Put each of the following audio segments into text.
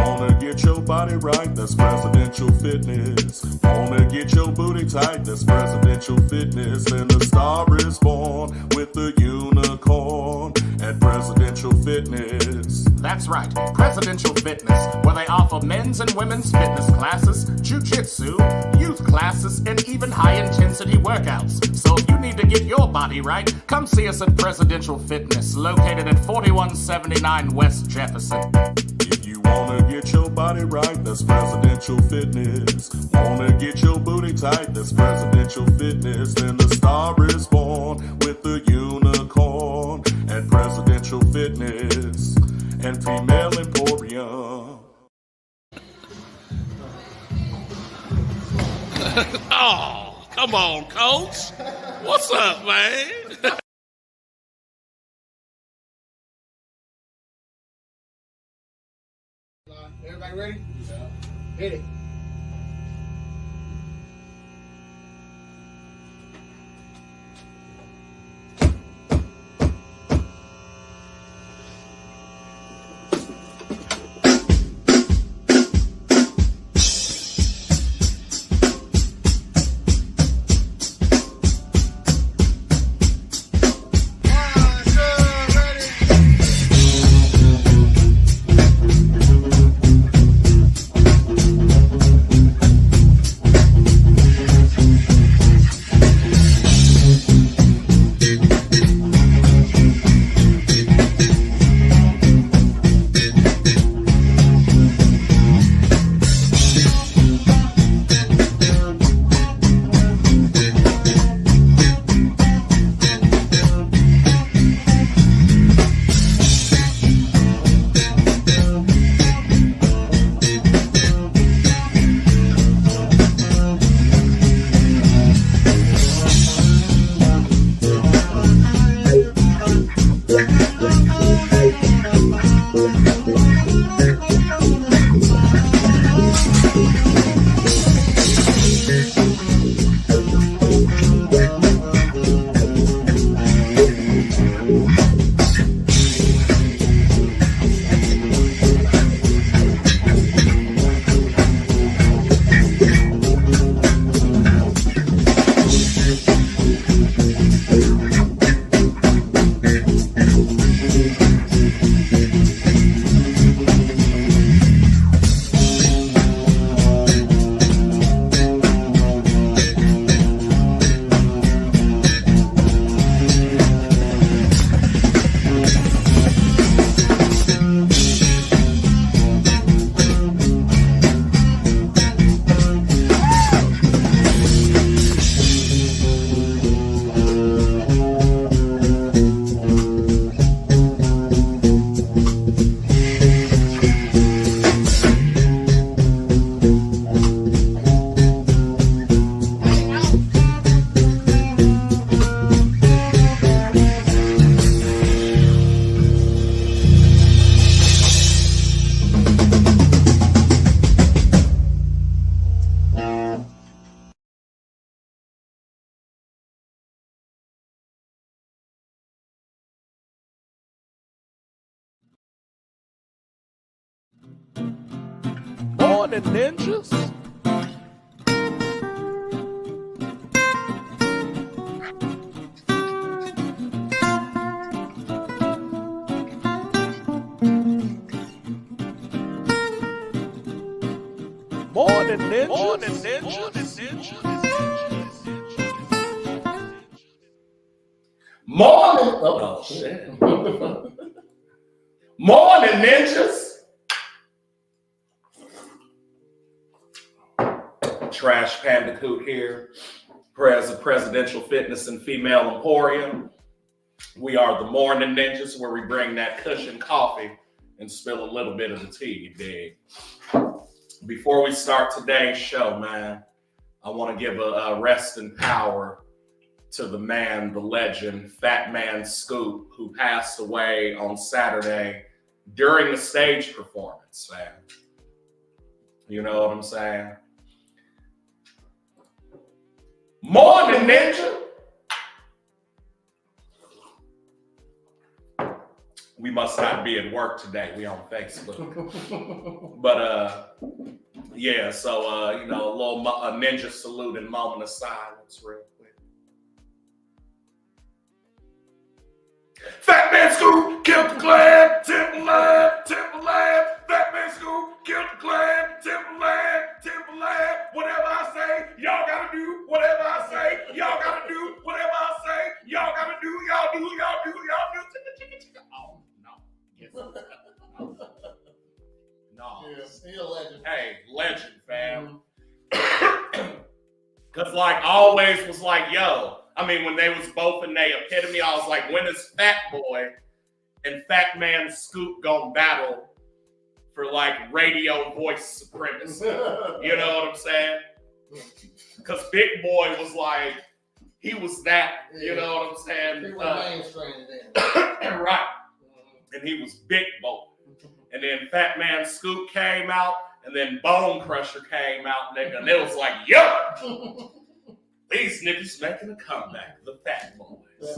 wanna get your body right, that's presidential fitness. Wanna get your booty tight, that's presidential fitness. And a star is born with the unicorn at Presidential Fitness. That's right, Presidential Fitness, where they offer men's and women's fitness classes, jiu-jitsu, youth classes, and even high-intensity workouts. So if you need to get your body right, come see us at Presidential Fitness, located at 4179 West Jefferson. If you wanna get your body right, that's Presidential Fitness. Wanna get your booty tight, that's Presidential Fitness. And the star is born with the unicorn at Presidential Fitness and Female Emporium. Oh, come on, Coach. What's up, man? Everybody ready? Yeah. Hit it. Morn'n Ninjas. Morn'n Ninjas. Morn'n Ninjas. Morning, Morning Ninjas. Trash Pandacoot here, Presidential Fitness and Female Emporium. We are the Morn'n Ninjas, where we bring that Kush Koffee and spill a little bit of the tea, you dig? Before we start today's show, man, I want to give a rest in power to the man, the legend, Fat Man Scoop, who passed away on Saturday during a stage performance, man. You know what I'm saying? Morning, Ninja. We must not be at work today. We on Facebook. But yeah, so you know, a little ninja salute and moment of silence real quick. Fat Man Scoop killed the clan, Timberland. Fat Man Scoop killed the clan, Timberland. Whatever I say, y'all gotta do. Whatever I say, y'all gotta do. Whatever I say, y'all gotta do. Y'all do. Oh no. Yes. No. Yes, he a legend. Hey, legend, fam. Cause like always was like, yo. I mean, when they was both in their epitome, I was like, when is Fat Boy and Fat Man Scoop gonna battle for like radio voice supremacy? You know what I'm saying? Because Big Boy was like, he was that, you know what I'm saying? He was mainstream then. Right. And he was Big Boy. And then Fat Man Scoop came out, and then Bone Crusher came out, nigga, and it was like, yo! These niggas making a comeback, the Fat Boys.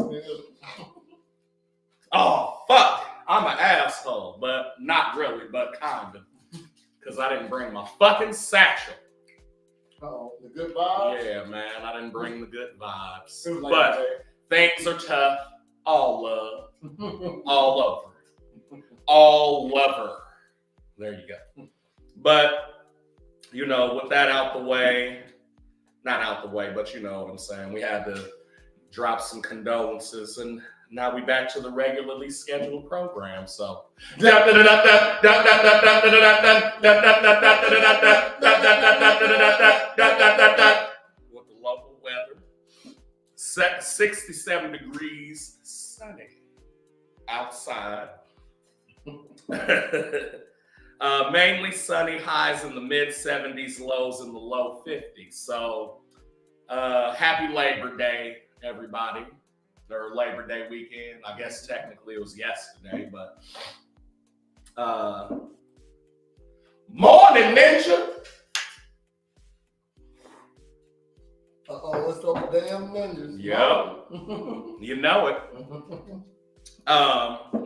Oh, fuck. I'm an asshole, but not really, but kind of. Because I didn't bring my fucking satchel. Oh, the good vibes? Yeah, man, I didn't bring the good vibes. Like But things are tough. All love. All over. All lover. There you go. But, you know, with that out the way, not out the way, but you know what I'm saying. We had to drop some condolences, and now we back to the regularly scheduled program. So with the local weather, 67 degrees, sunny outside. Mainly sunny, highs in the mid 70s, lows in the low 50s. So happy Labor Day, everybody. Or Labor Day weekend. I guess technically it was yesterday, but Morn'n Ninja. Let's go with damn ninjas. Yep. You know it.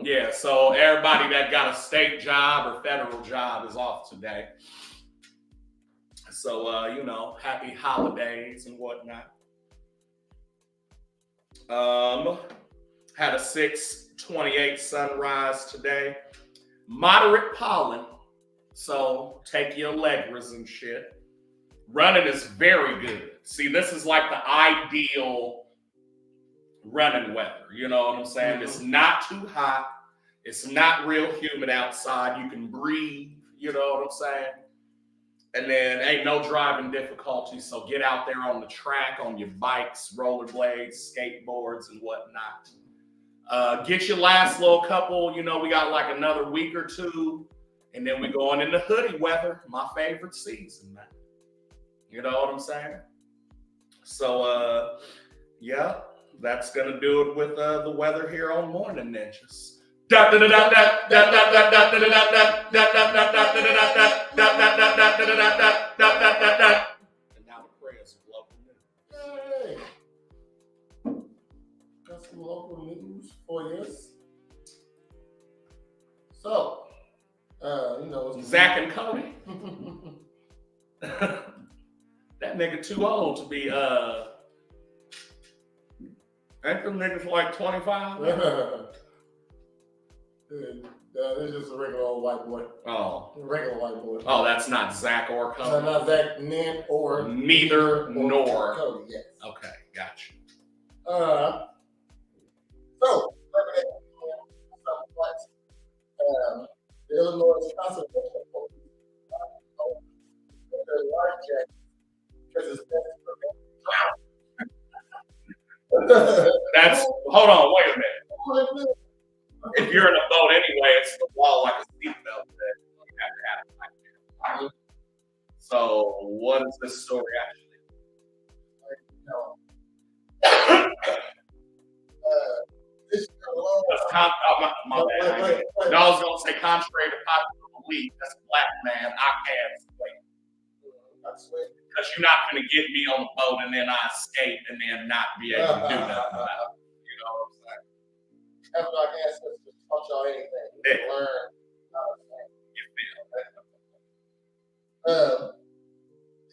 Yeah, so everybody that got a state job or federal job is off today. So, you know, happy holidays and whatnot. Had a 6:28 sunrise today. Moderate pollen, so take your Allegras and shit. Running is very good. See, this is like the ideal running weather. You know what I'm saying? It's not too hot. It's not real humid outside. You can breathe. You know what I'm saying? And then ain't no driving difficulty. So get out there on the track, on your bikes, rollerblades, skateboards, and whatnot. Get your last little couple. You know, we got like another week or two. And then we're going into hoodie weather. My favorite season, man. You know what I'm saying? So, yeah. That's gonna do it with the weather here on Morn'n Ninjas. And now the prayers of local news. Hey. Got some local news for you. So, you know, Zach and Cody. That nigga too old to be ain't them niggas like 25? It's just a regular old white boy. Oh. Regular white boy. Oh, that's not Zach or Cody? No, not Zach, or neither nor. Cody, yes. Okay, gotcha. So, the Illinois Conservation Police their life jacket because it's best for That's, hold on, wait a minute. If you're in a boat anyway, it's the wall like a seatbelt that you have to have it like that. So what is this story actually? My bad. I was gonna say contrary to popular belief, that's a black man, I can't swim. Because you're not gonna get me on the boat and then I escape and then not be able to do nothing about it. You know what I'm saying? Have like ancestors taught y'all anything. You can learn how to swim.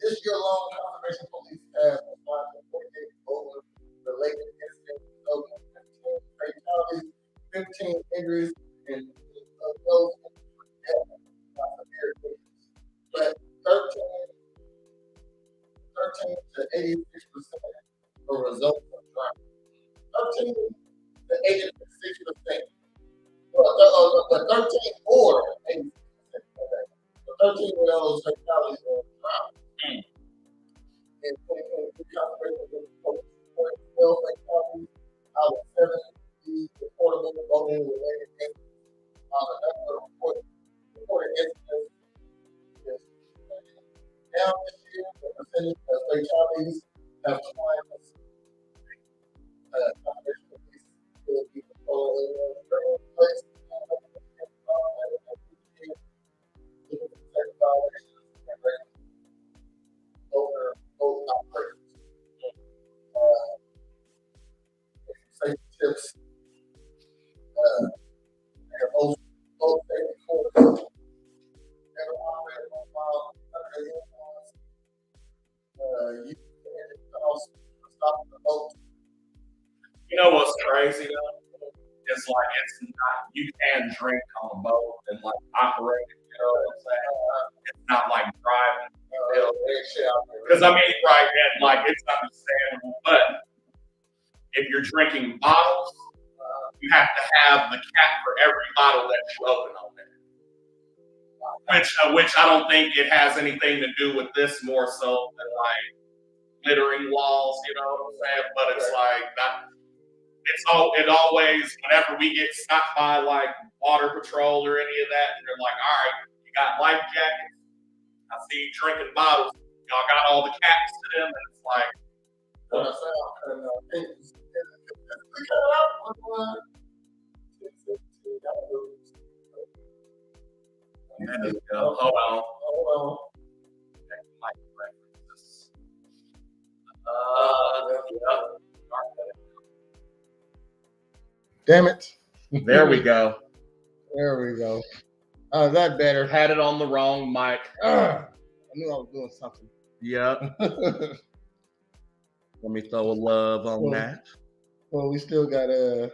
This year alone, Conservation Police have responded to 48 over related incidents, resulting in 15 fatalities, 15 injuries, and those deaths by severe injuries. But 13 to 86% were results of drowning. 13 to 86%. But 13 or 86%. So 13 of those fatalities were drowning. In 2023, Conservation Police reported 12 fatalities out of 70 reportable voting-related incidents. The number of reported incidents is down this year. The percentage of fatalities have climbed. Conservation Police will be patrolling areas in place. Over both operations. Safety tips. And both safety courses. Never operate on while under the influence. Use the engine to also stop the boat. You know what's crazy though? It's like it's not, you can drink on a boat and like operate. You know what I'm saying? It's not like driving. Because I mean, right, and like it's understandable, but if you're drinking bottles, you have to have the cap for every bottle that you open on there. Which I don't think it has anything to do with this, more so than like littering laws, you know what I'm saying? But it's like that. It always, whenever we get stopped by like water patrol or any of that, they're like, all right, you got life jackets. I see you drinking bottles. Y'all got all the caps to them, and it's like, What I found, hold on. Damn it. There we go. There we go. That better. Had it on the wrong mic. I knew I was doing something. Yep. Let me throw a love on that. Well, we still got I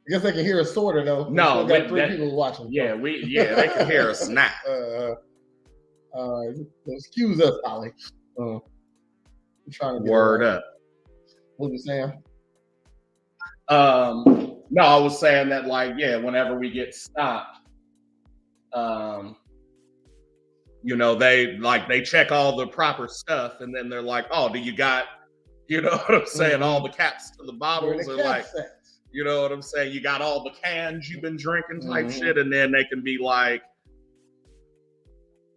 guess they can hear us sorta though. No, we got three people watching. Yeah, they can hear us now. Excuse us, Ollie. I'm trying to get Word up. What you saying? No, I was saying that like, yeah, whenever we get stopped, you know, they check all the proper stuff, and then they're like, oh, do you got, you know what I'm saying, all the caps to the bottles, or like, you know what I'm saying, you got all the cans you've been drinking type shit, and then they can be like,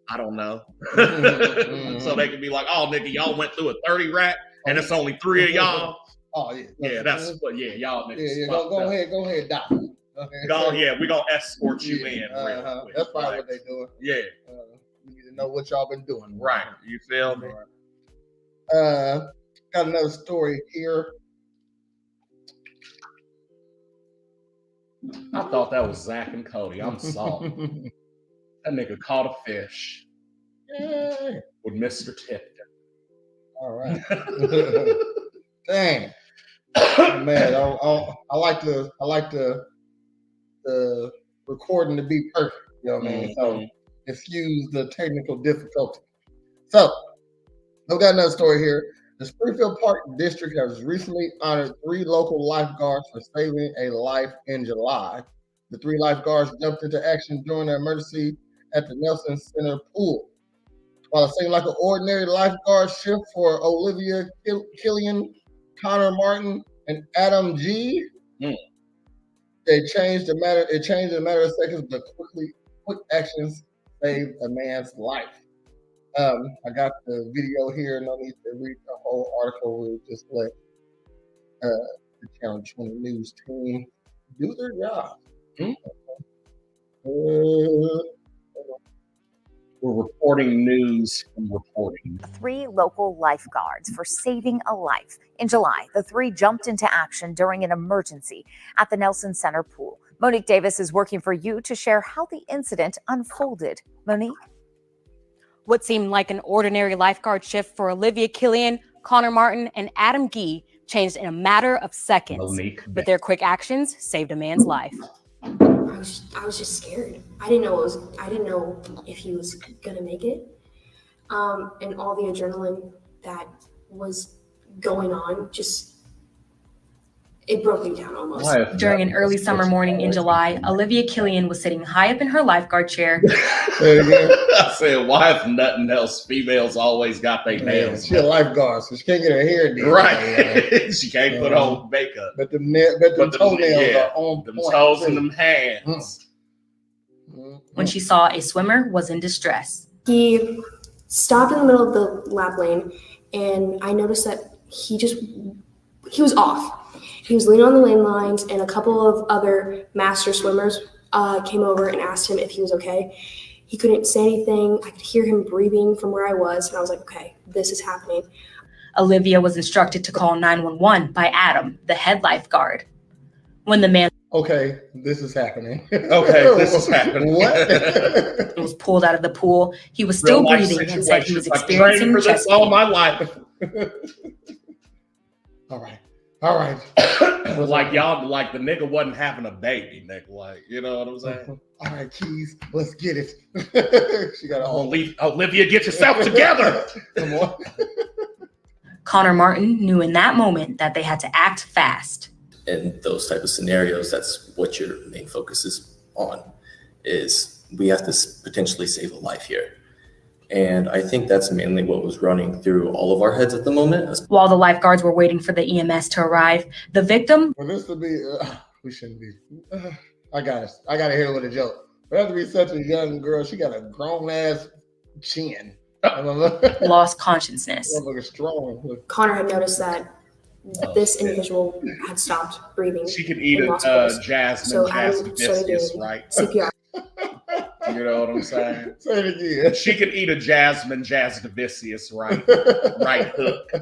I don't know. So they can be like, oh, nigga, y'all went through a 30 rack, and it's only 3 of y'all. Oh yeah, yeah, that's what. Yeah, y'all niggas. Yeah, go ahead, Doc. Yeah, we gonna escort you in. Real quick. That's probably what they doing. Yeah, we need to know what y'all been doing. Right, you feel me? Got another story here. I thought that was Zach and Cody. I'm sorry. That nigga caught a fish. Yay. With Mr. Tipton. All right. Dang. Man, I like the recording to be perfect. You know what I mean? So excuse the technical difficulty. So I've got another story here. The Springfield Park District has recently honored 3 local lifeguards for saving a life in July. The 3 lifeguards jumped into action during an emergency at the Nelson Center pool. While it seemed like an ordinary lifeguard shift for Olivia Killian, Connor Martin, and Adam G. It changed in a matter of seconds, but quick actions saved a man's life. I got the video here. No need to read the whole article. We'll just let the Channel 20 News team do their job. We're reporting news from reporting. 3 local lifeguards for saving a life. In July, the 3 jumped into action during an emergency at the Nelson Center pool. Monique Davis is working for you to share how the incident unfolded. Monique? What seemed like an ordinary lifeguard shift for Olivia Killian, Connor Martin, and Adam Gee changed in a matter of seconds. But their quick actions saved a man's life. I was just scared. I didn't know if he was gonna make it. And all the adrenaline that was going on it broke me down almost. During an early summer morning in July, Olivia Killian was sitting high up in her lifeguard chair. I said, why if nothing else, females always got their nails. She's a lifeguard, so she can't get her hair done. Right. She can't put on makeup. But the toenails are on them point. Toes and them hands. When she saw a swimmer was in distress. He stopped in the middle of the lap lane, and I noticed that he was off. He was leaning on the lane lines, and a couple of other master swimmers came over and asked him if he was okay. He couldn't say anything. I could hear him breathing from where I was, and I was like, okay, this is happening. Olivia was instructed to call 911 by Adam, the head lifeguard. When the man Okay, this is happening. What? was pulled out of the pool, he was still breathing and said he was experiencing for this chest all pain. my life. All right. Like y'all, like the nigga wasn't having a baby, nigga. Like, you know what I'm saying? All right, Keys, let's get it. She got Olivia, get yourself together. Come on. Connor Martin knew in that moment that they had to act fast. In those type of scenarios, that's what your main focus is on, is we have to potentially save a life here. And I think that's mainly what was running through all of our heads at the moment. While the lifeguards were waiting for the EMS to arrive, the victim... Well, this would be, we shouldn't be. I got to hit her with a joke. But have to be such a young girl. She got a grown-ass chin. lost consciousness. Strong. Connor had noticed that this individual had stopped breathing. She could eat a jasmine hibiscus, right? CPR. You know what I'm saying? Say it again. She could eat a jasmine hibiscus, right? Right hook.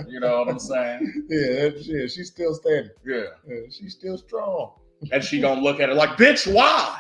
You know what I'm saying? Yeah, she's still standing. Yeah. She's still strong. And she gonna look at her like, bitch, why?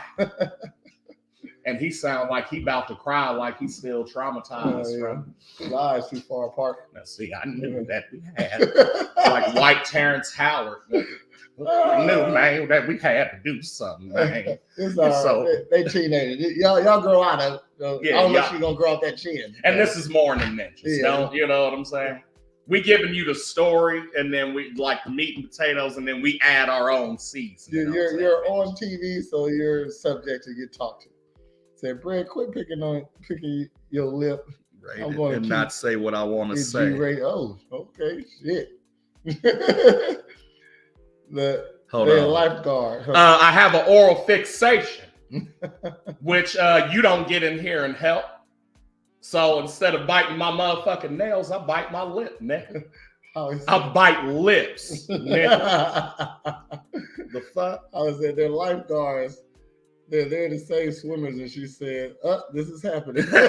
And he sound like he about to cry, like he's still traumatized. From his eyes too far apart. Now, see, I knew that we had like white Terrence Howard. I knew, man, that we had to do something, man. So they teenagers. Y'all grow out of it. I don't know if you're gonna grow out that chin. And this is Morn'n Ninjas. Yeah. Don't you know what I'm saying? We giving you the story, and then we like the meat and potatoes, and then we add our own season. You're on TV, so you're subject to get talked to. Say, Brad, quit picking your lip. Right, and not say what I want to say. Oh, okay, shit. the lifeguard. I have an oral fixation, which you don't get in here and help. So instead of biting my motherfucking nails, I bite my lip, nigga. I bite lips, nigga. The fuck? I was at their lifeguards. They're the same swimmers, and she said, this is happening. Yeah,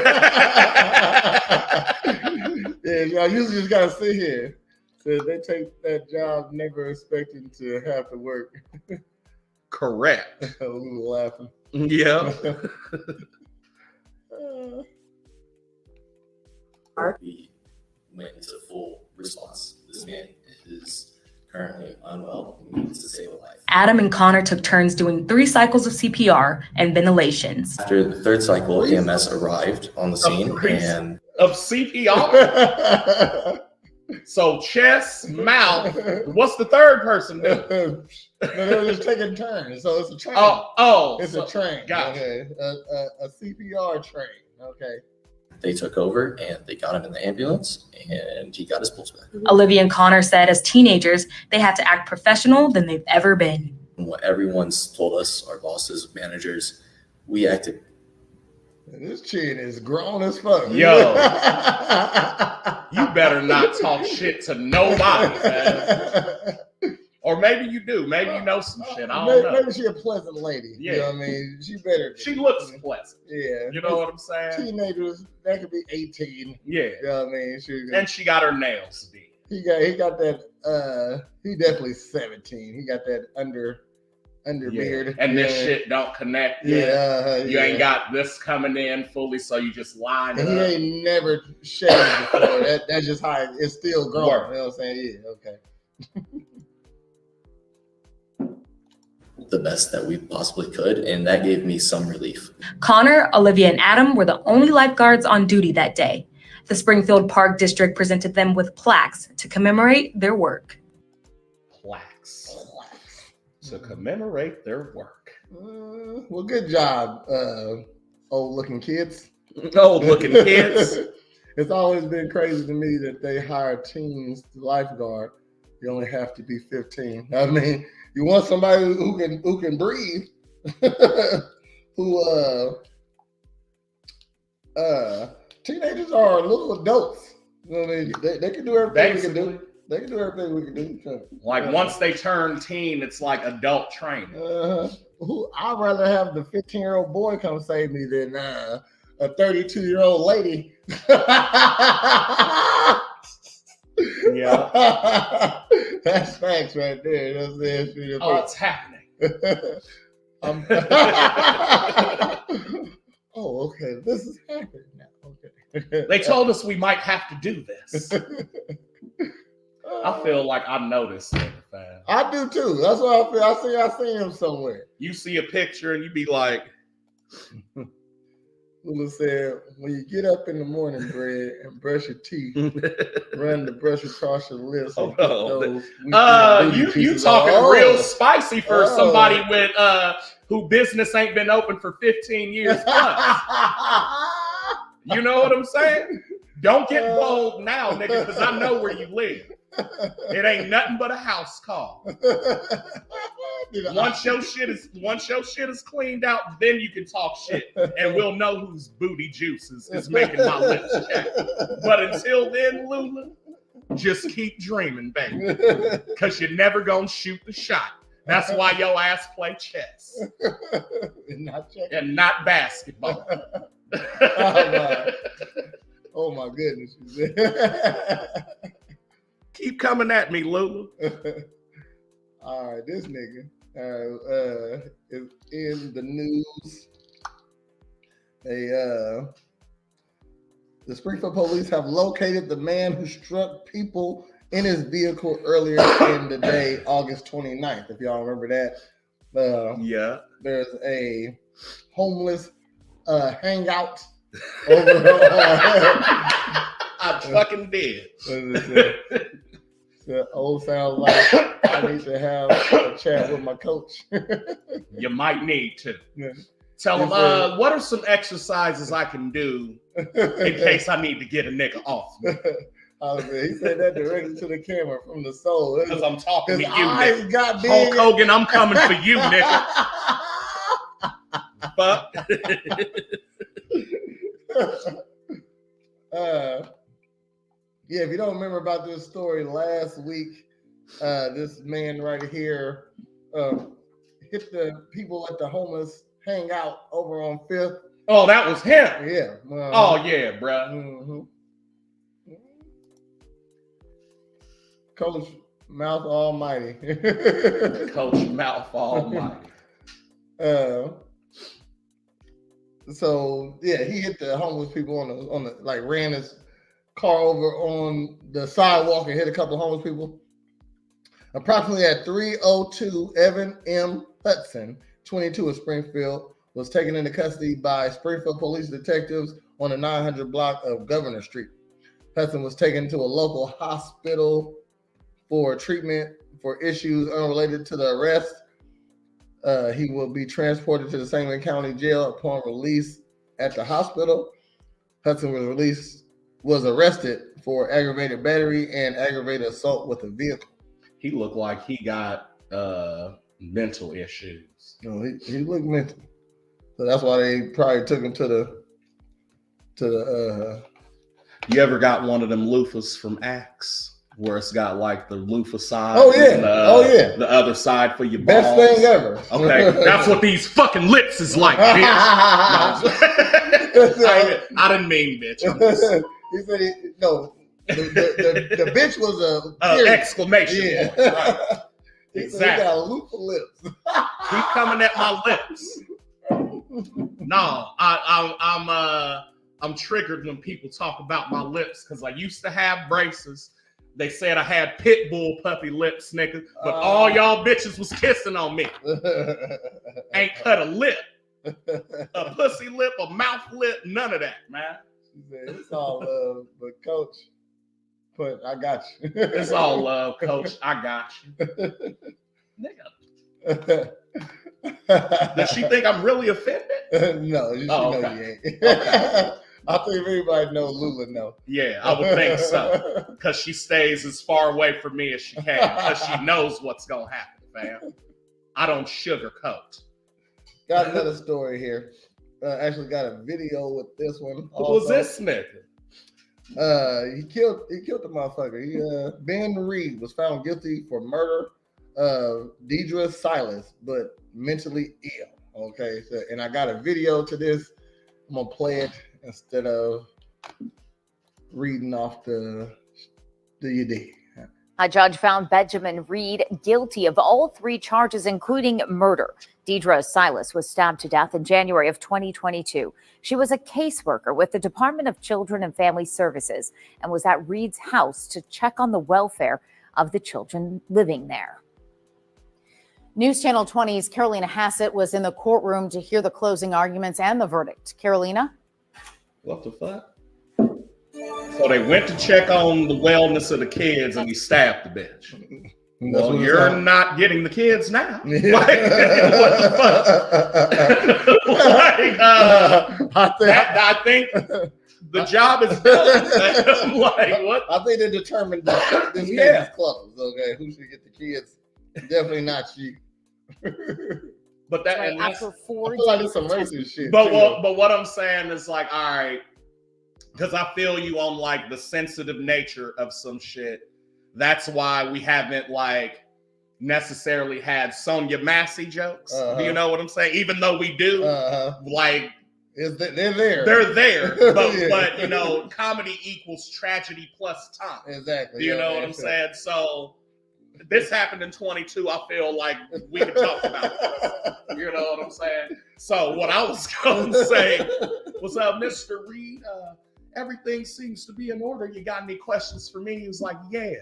I usually just gotta sit here. So they take that job never expecting to have to work. Correct. We were laughing. Yeah. We went into full response. This man is currently unwell. He needs to save a life. Adam and Connor took turns doing 3 cycles of CPR and ventilations. After the 3rd cycle, EMS arrived on the scene and of CPR. So chest, mouth. What's the 3rd person doing? They're just taking turns. So it's a train. It's a train. Gotcha. Okay. A CPR train. Okay. they took over and they got him in the ambulance and he got his pulse back. Olivia and Connor said as teenagers, they had to act professional than they've ever been. What everyone's told us, our bosses, managers, we acted. This chin is grown as fuck. Yo, you better not talk shit to nobody, man. Or maybe you do. Maybe you know some shit. I don't know. Maybe she's a pleasant lady. Yeah. You know what I mean? She better. She looks pleasant. Yeah. You know what I'm saying? Teenagers, that could be 18. Yeah. You know what I mean? And she got her nails did. He got that, he definitely 17. He got that underbeard. And this shit don't connect yet. You ain't got this coming in fully, so you just line it and up. he ain't never shaved before. That's just how it's still growing. Work. You know what I'm saying? Yeah, okay. The best that we possibly could, and that gave me some relief. Connor, Olivia, and Adam were the only lifeguards on duty that day. The Springfield Park District presented them with plaques to commemorate their work. Plaques to commemorate their work. Well, good job, old-looking kids. Old-looking kids. It's always been crazy to me that they hire teens to lifeguard. You only have to be 15. I mean, you want somebody who can breathe, who teenagers are little adults. You know what I mean? They can do everything we can do. They can do everything we can do. Like once they turn teen, it's like adult training. I'd rather have the 15-year-old boy come save me than a 32-year-old lady. Yeah, that's facts right there. That's it. Oh, it's happening. Oh, okay. This is happening now. Okay. They told us we might have to do this. I feel like I noticed it. I do too. That's what I feel. I see him somewhere. You see a picture and you be like, Lula said, when you get up in the morning, Brad, and brush your teeth, run the brush across your lips. You talking real spicy for somebody with who business ain't been open for 15 years plus. You know what I'm saying? Don't get bold now, nigga, because I know where you live. It ain't nothing but a house call. Once your shit is cleaned out, then you can talk shit, and we'll know whose booty juices is making my lips chapped. But until then, Lula, just keep dreaming, baby, because you're never gonna shoot the shot. That's why your ass play chess and not basketball. Oh my goodness. Keep coming at me, Lula. All right, this nigga is in the news. The Springfield police have located the man who struck people in his vehicle earlier in the day, August 29th. If y'all remember that. Yeah. There's a homeless hangout over I fucking did. The old sounds like I need to have a chat with my coach. You might need to. Yeah. Tell him, what are some exercises I can do in case I need to get a nigga off me? He said that directly to the camera from the soul. Because I'm talking to you, eyes nigga. got big. Hulk Hogan, I'm coming for you, nigga. Fuck. Yeah, if you don't remember about this story last week, this man right here hit the people at the homeless hangout over on 5th. Oh, that was him. Yeah. Oh, yeah, bruh. Mm-hmm. Coach Mouth Almighty. Coach Mouth Almighty. So yeah, he hit the homeless people on the like ran his car over on the sidewalk and hit a couple of homeless people. Approximately at 3:02, Evan M. Hudson, 22 of Springfield, was taken into custody by Springfield police detectives on the 900 block of Governor Street. Hudson was taken to a local hospital for treatment for issues unrelated to the arrest. He will be transported to the Sangamon County Jail upon release at the hospital. Hudson was arrested for aggravated battery and aggravated assault with a vehicle. He looked like he got mental issues. No, he looked mental. So that's why they probably took him to the You ever got one of them loofahs from Axe? Where it's got like the loofah side. Oh yeah. And the other side for your balls. Best thing ever. Okay, that's what these fucking lips is like, bitch. No. I didn't mean bitch. He said the bitch was a exclamation. Yeah. Right. Exactly. He got a loop of lips. Keep coming at my lips. No, I'm triggered when people talk about my lips because I used to have braces. They said I had pit bull puppy lips, nigga, but all y'all bitches was kissing on me. Ain't cut a lip, a pussy lip, a mouth lip, none of that, man. It's all love, but coach, I got you. It's all love, coach. I got you. Nigga. Does she think I'm really offended? No, she Oh, know okay. you ain't. Okay. I think everybody knows Lula know. Yeah, I would think so. Because she stays as far away from me as she can. Because she knows what's going to happen, fam. I don't sugarcoat. Got another story here. Actually got a video with this one. Who was this nigga? He killed the motherfucker. Ben Reed was found guilty for murder of Deidre Silas, but mentally ill. Okay, so and I got a video to this. I'm gonna play it instead of reading off the UD. A judge found Benjamin Reed guilty of all 3 charges, including murder. Deidre Silas was stabbed to death in January of 2022. She was a caseworker with the Department of Children and Family Services and was at Reed's house to check on the welfare of the children living there. News Channel 20's Carolina Hassett was in the courtroom to hear the closing arguments and the verdict. Carolina? What the fuck? So they went to check on the wellness of the kids and he stabbed the bitch. Well, you're not getting the kids now. Like, what the fuck? I think the job is done. Like, what? I think they determined that this case is closed. Okay, who should get the kids? Definitely not you. But that Right, after 4 I feel like days it's some of racist shit. But too. what I'm saying is like, all right, because I feel you on like the sensitive nature of some shit. That's why we haven't like necessarily had Sonia Massey jokes. Do you know what I'm saying? Even though we do, like they're there. They're there. But Yeah. but you know, comedy equals tragedy plus time. Exactly. Do you know what I'm saying? So this happened in 22. I feel like we could talk about this. You know what I'm saying? So what I was going to say was, Mr. Reed, everything seems to be in order. You got any questions for me? He was like, yeah.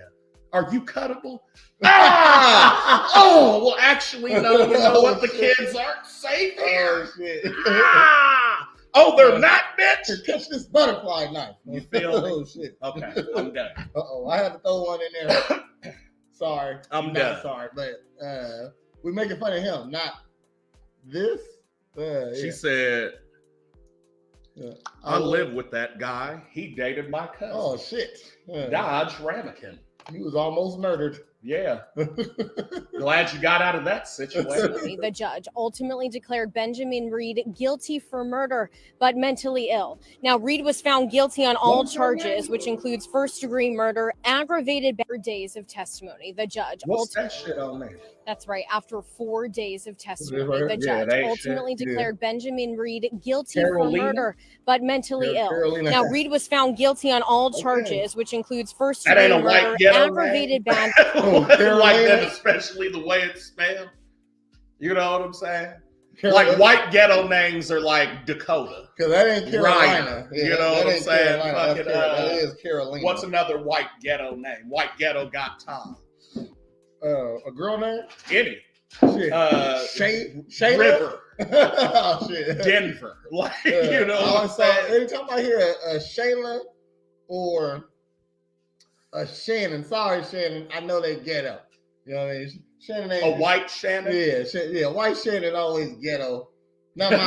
Are you cuttable? Oh, well, actually, no. You know what? The kids aren't safe here. Oh, shit. Oh, they're not, bitch? Catch this butterfly knife. You feel me? Oh, shit. Okay, I'm done. Uh-oh, I had to throw one in there. Sorry. I'm not done. Sorry, but we're making fun of him, not this. She said, Yeah. I live with that guy. He dated my cousin. Oh, shit. Dodge Ramekin. He was almost murdered. Yeah. Glad you got out of that situation. The judge ultimately declared Benjamin Reed guilty for murder, but mentally ill. Now, Reed was found guilty on all charges, which includes first-degree murder, aggravated days of testimony. The judge. What's that shit on there? That's right. After 4 days of testimony, Right. the Yeah, judge they ultimately should. declared Benjamin Reed guilty Carolina? for murder, but mentally ill. Carolina. Now, Reed was found guilty on all Okay. charges, which includes That first-degree ain't a white murder, ghetto aggravated bad. like Carolina? that, especially the way it's spelled. You know what I'm saying? Carolina? Like white ghetto names are like Dakota. Because that ain't Carolina. Ryan. You know what I'm ain't saying? Carolina. Fucking, That is Carolina. What's another white ghetto name? White ghetto got Tom. a girl name? Any. Shit. Shayla? River. Oh, shit. Denver. Like, you know what I'm so saying? anytime I hear a Shayla or a Shannon, sorry, Shannon, I know they ghetto. You know what I mean? Shannon ain't A white Shannon? Yeah, white Shannon always ghetto. Not my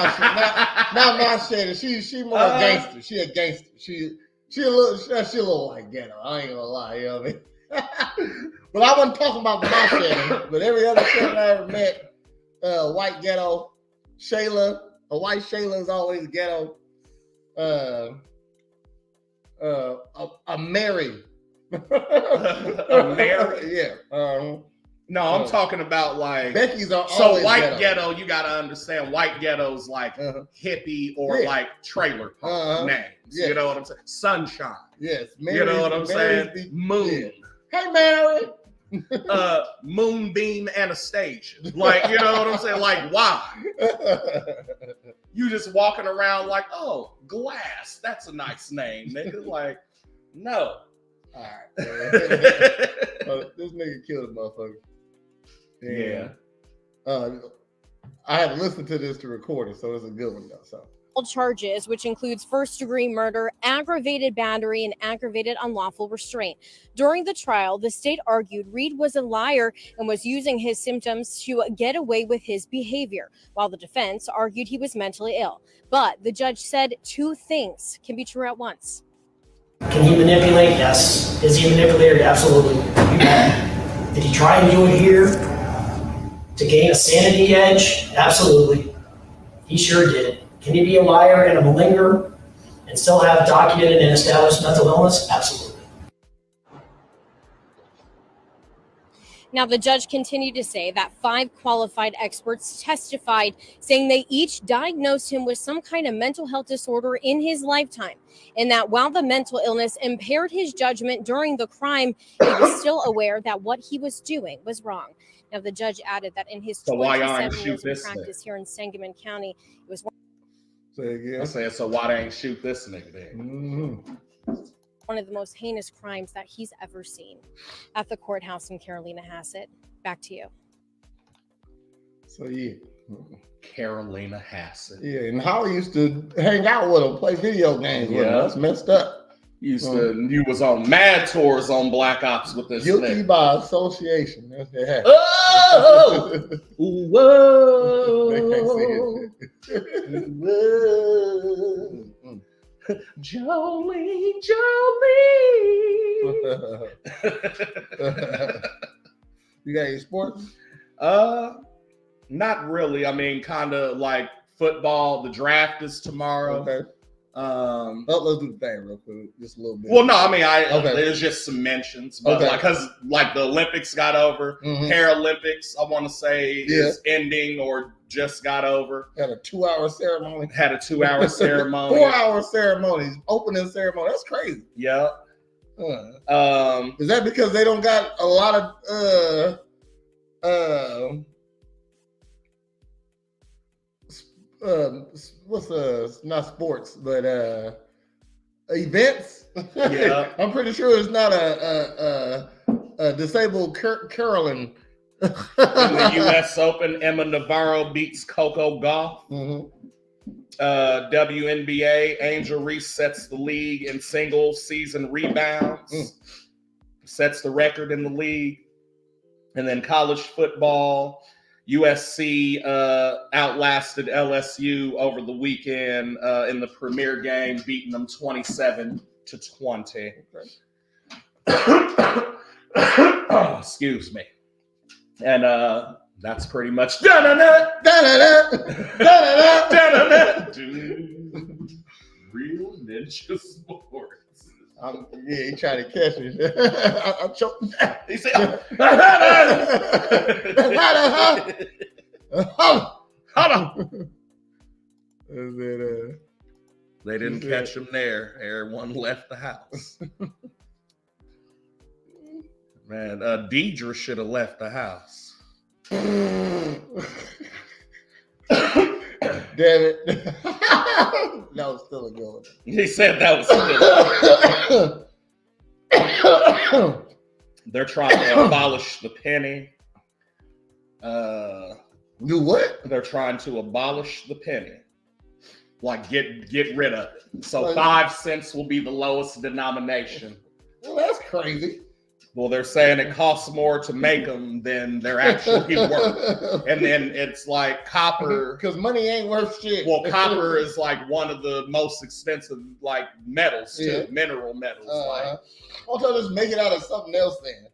not my Shannon. She more gangster. She a gangster. She a little like ghetto. I ain't gonna lie, you know what I mean? But I wasn't talking about my Shannon, but every other Shannon I ever met, white ghetto, Shayla, a white Shayla is always ghetto. A Mary. A Mary? Yeah. No, I'm talking about like Becky's are so always white ghetto. You got to understand, white ghetto's like Yeah. hippie or like trailer park names. Yes. You know what I'm saying? Sunshine. Yes. You know what I'm saying? Moon. Yeah. Hey, Mary. Moonbeam Anastasia. Like, you know what I'm saying? Like, why? You just walking around like, oh, Glass. That's a nice name, nigga. Like, no. All right. This nigga killed a motherfucker. Yeah. I had to listen to this to record it, so it's a good one though. So. Charges, which includes first-degree murder, aggravated battery, and aggravated unlawful restraint. During the trial, the state argued Reed was a liar and was using his symptoms to get away with his behavior, while the defense argued he was mentally ill. But the judge said two things can be true at once. Can he manipulate? Yes. Is he a manipulator? Absolutely. Did he try and do it here to gain a sanity edge? Absolutely. He sure did. Can he be a liar and a malingerer and still have documented and established mental illness? Absolutely. Now, the judge continued to say that 5 qualified experts testified, saying they each diagnosed him with some kind of mental health disorder in his lifetime, and that while the mental illness impaired his judgment during the crime, he was still aware that what he was doing was wrong. Now, the judge added that in his 27 years of practice here in Sangamon County, it was I said, so why they ain't shoot this nigga there? one of the most heinous crimes that he's ever seen. At the courthouse in Carolina Hassett. Back to you. So yeah. Carolina Hassett. Yeah, and Holly used to hang out with him, play video games with him. That's messed up. You was on mad tours on Black Ops with this guilty nigga. by association. Oh! Whoa! They can't see it. Whoa! Jolie. You got any sports? Not really. I mean, kind of like football. The draft is tomorrow. Okay. Let's do the thing real quick, just a little bit. Well, no, I mean, there's just some mentions, but because like the Olympics got over, Paralympics, I want to say is ending or just got over. Had a 2-hour ceremony. 2-hour ceremony. 4-hour ceremonies, opening ceremony. That's crazy. Yeah. Is that because they don't got a lot of not sports, but events? Yeah. I'm pretty sure it's not a disabled Carolyn. In the U.S. Open, Emma Navarro beats Coco Gauff. WNBA, Angel Reese sets the league in single season rebounds, sets the record in the league. And then college football, USC outlasted LSU over the weekend in the premier game, beating them 27-20. Excuse me. And that's pretty much real ninja sports. He trying to catch me. I'm choking. He said, hold on. They didn't catch him there. Everyone left the house. Man, Deidre should have left the house. Damn it. That was still a good one. He said that was still a good one. They're trying to abolish the penny. Do what? They're trying to abolish the penny. Like get rid of it. So 5 cents will be the lowest denomination. Well, that's crazy. Well, they're saying it costs more to make them than they're actually worth. And then it's like copper. Because money ain't worth shit. Well, copper is like one of the most expensive like metals too, mineral metals. I'll just make it out of something else then.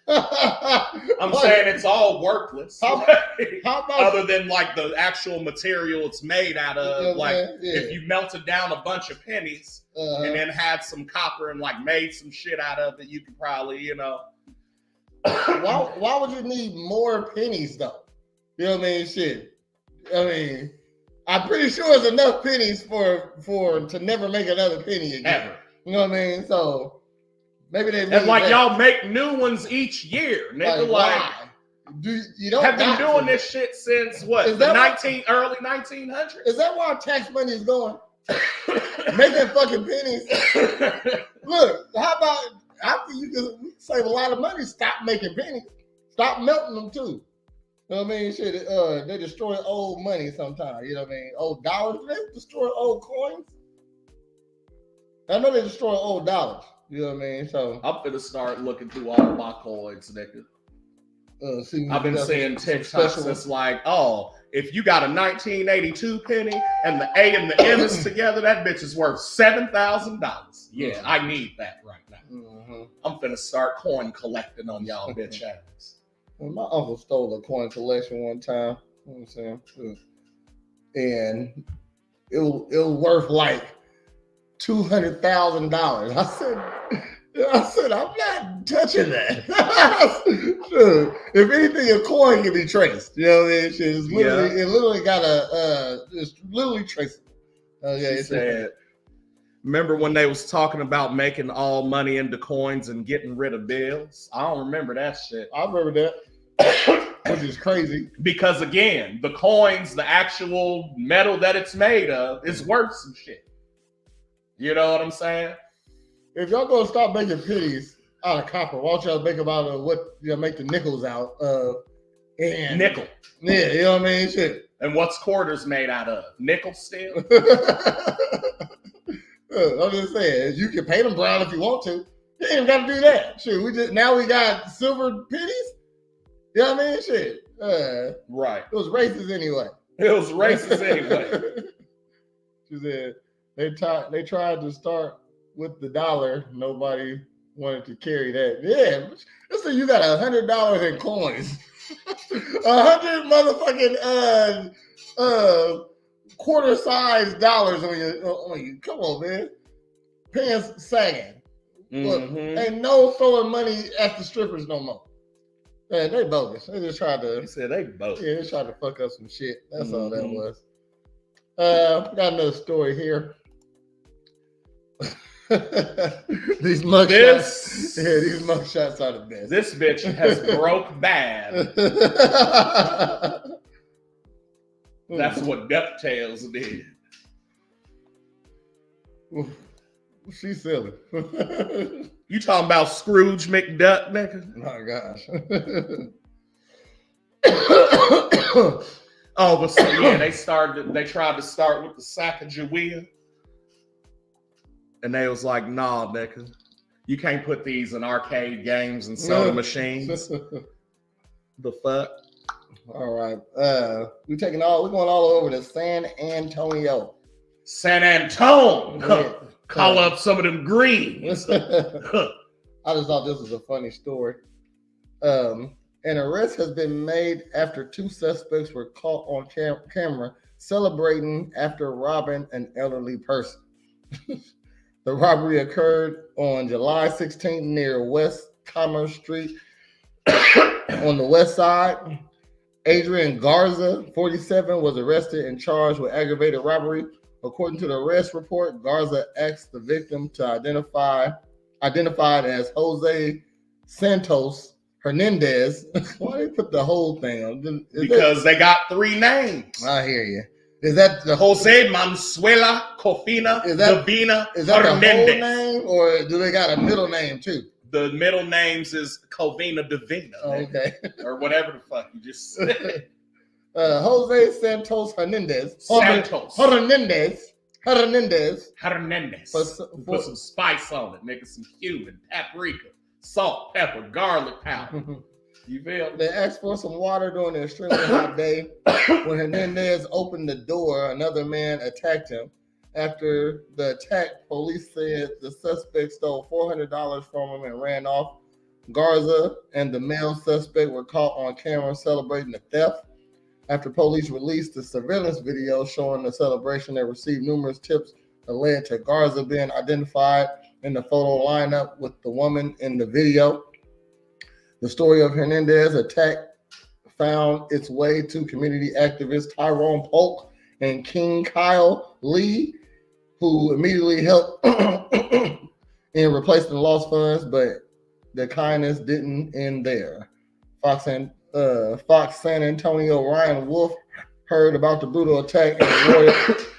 I'm saying it's all worthless. How about other than like the actual material it's made out of? If you melted down a bunch of pennies and then had some copper and like made some shit out of it, you could probably, why would you need more pennies though? You know what I mean? Shit. I mean, I'm pretty sure it's enough pennies for to never make another penny again. Ever. You know what I mean? So Maybe they And like y'all make new ones each year, nigga. Like why? You don't have been got doing to. this shit since what? Is The that early 1900s? Is that where our tax money is going? Making fucking pennies. Look, how about after you can save a lot of money, stop making pennies. Stop melting them too. You know what I mean? Shit, they destroy old money sometimes. You know what I mean? Old dollars, they destroy old coins. I know they destroy old dollars. You know what I mean? So I'm gonna start looking through all my coins, nigga. I've been seeing TikToks that's like, oh, if you got a 1982 penny and the A and the M is together, that bitch is worth $7,000. Yeah, I need that right now. Mm-hmm. I'm finna start coin collecting on y'all bitch ass. Well, my uncle stole a coin collection one time. You know what I'm saying? And it was worth like $200,000. I said, I'm not touching that. Sure. If anything, a coin can be traced. You know what I mean? It's literally, It literally got it's literally traceable. She said, remember when they was talking about making all money into coins and getting rid of bills? I don't remember that shit. I remember that, which is crazy. Because again, the coins, the actual metal that it's made of, is worth some shit. You know what I'm saying? If y'all gonna stop making pennies out of copper, why don't y'all make them out of what make the nickels out of? And nickel. Yeah, you know what I mean? Shit. And what's quarters made out of? Nickel steel? I'm just saying, you can paint them brown if you want to. You ain't got to do that. Shit, now we got silver pennies. You know what I mean? Shit. Right. It was racist anyway. It was racist anyway. She said they tried to start with the dollar. Nobody wanted to carry that. Yeah. Listen, you got $100 in coins. 100 motherfucking quarter-sized dollars on you. Come on, man. Pants sagging. Look, ain't no throwing money at the strippers no more. Man, they bogus. They just tried to. He said they bogus. Yeah, they tried to fuck up some shit. That's all that was. Got another story here. These mugshots. Yeah, these mugshots are the best. This bitch has broke bad. That's what DuckTales did. She's silly. You talking about Scrooge McDuck, nigga? Oh gosh. Oh, but so yeah, they tried to start with the Sacagawea. And they was like, nah, nigga. You can't put these in arcade games and soda machines. The fuck? All right. We're going all over to San Antonio. San Antone. Call up some of them greens. I just thought this was a funny story. An arrest has been made after two suspects were caught on camera celebrating after robbing an elderly person. The robbery occurred on July 16th near West Commerce Street on the west side. Adrian Garza, 47, was arrested and charged with aggravated robbery. According to the arrest report, Garza asked the victim to identified as Jose Santos Hernandez. Why they put the whole thing on? Because they got three names. I hear you. Is that the Jose Mansuela Cofina Davina Is that Hernandez. The whole name, or do they got a middle name too? The middle names is Covina Davina. Okay. Or whatever the fuck you just said. Jose Santos Hernandez. Hernandez. Put some spice on it, nigga. Some cumin, paprika, salt, pepper, garlic powder. You feel? They asked for some water during an extremely hot day. When Hernandez opened the door, another man attacked him. After the attack, police said the suspect stole $400 from him and ran off. Garza and the male suspect were caught on camera celebrating the theft. After police released the surveillance video showing the celebration, they received numerous tips that led to Garza being identified in the photo lineup with the woman in the video. The story of Hernandez's attack found its way to community activists Tyrone Polk and King Kyle Lee, who immediately helped in replacing the lost funds, but the kindness didn't end there. Fox San Antonio Ryan Wolf heard about the brutal attack and awarded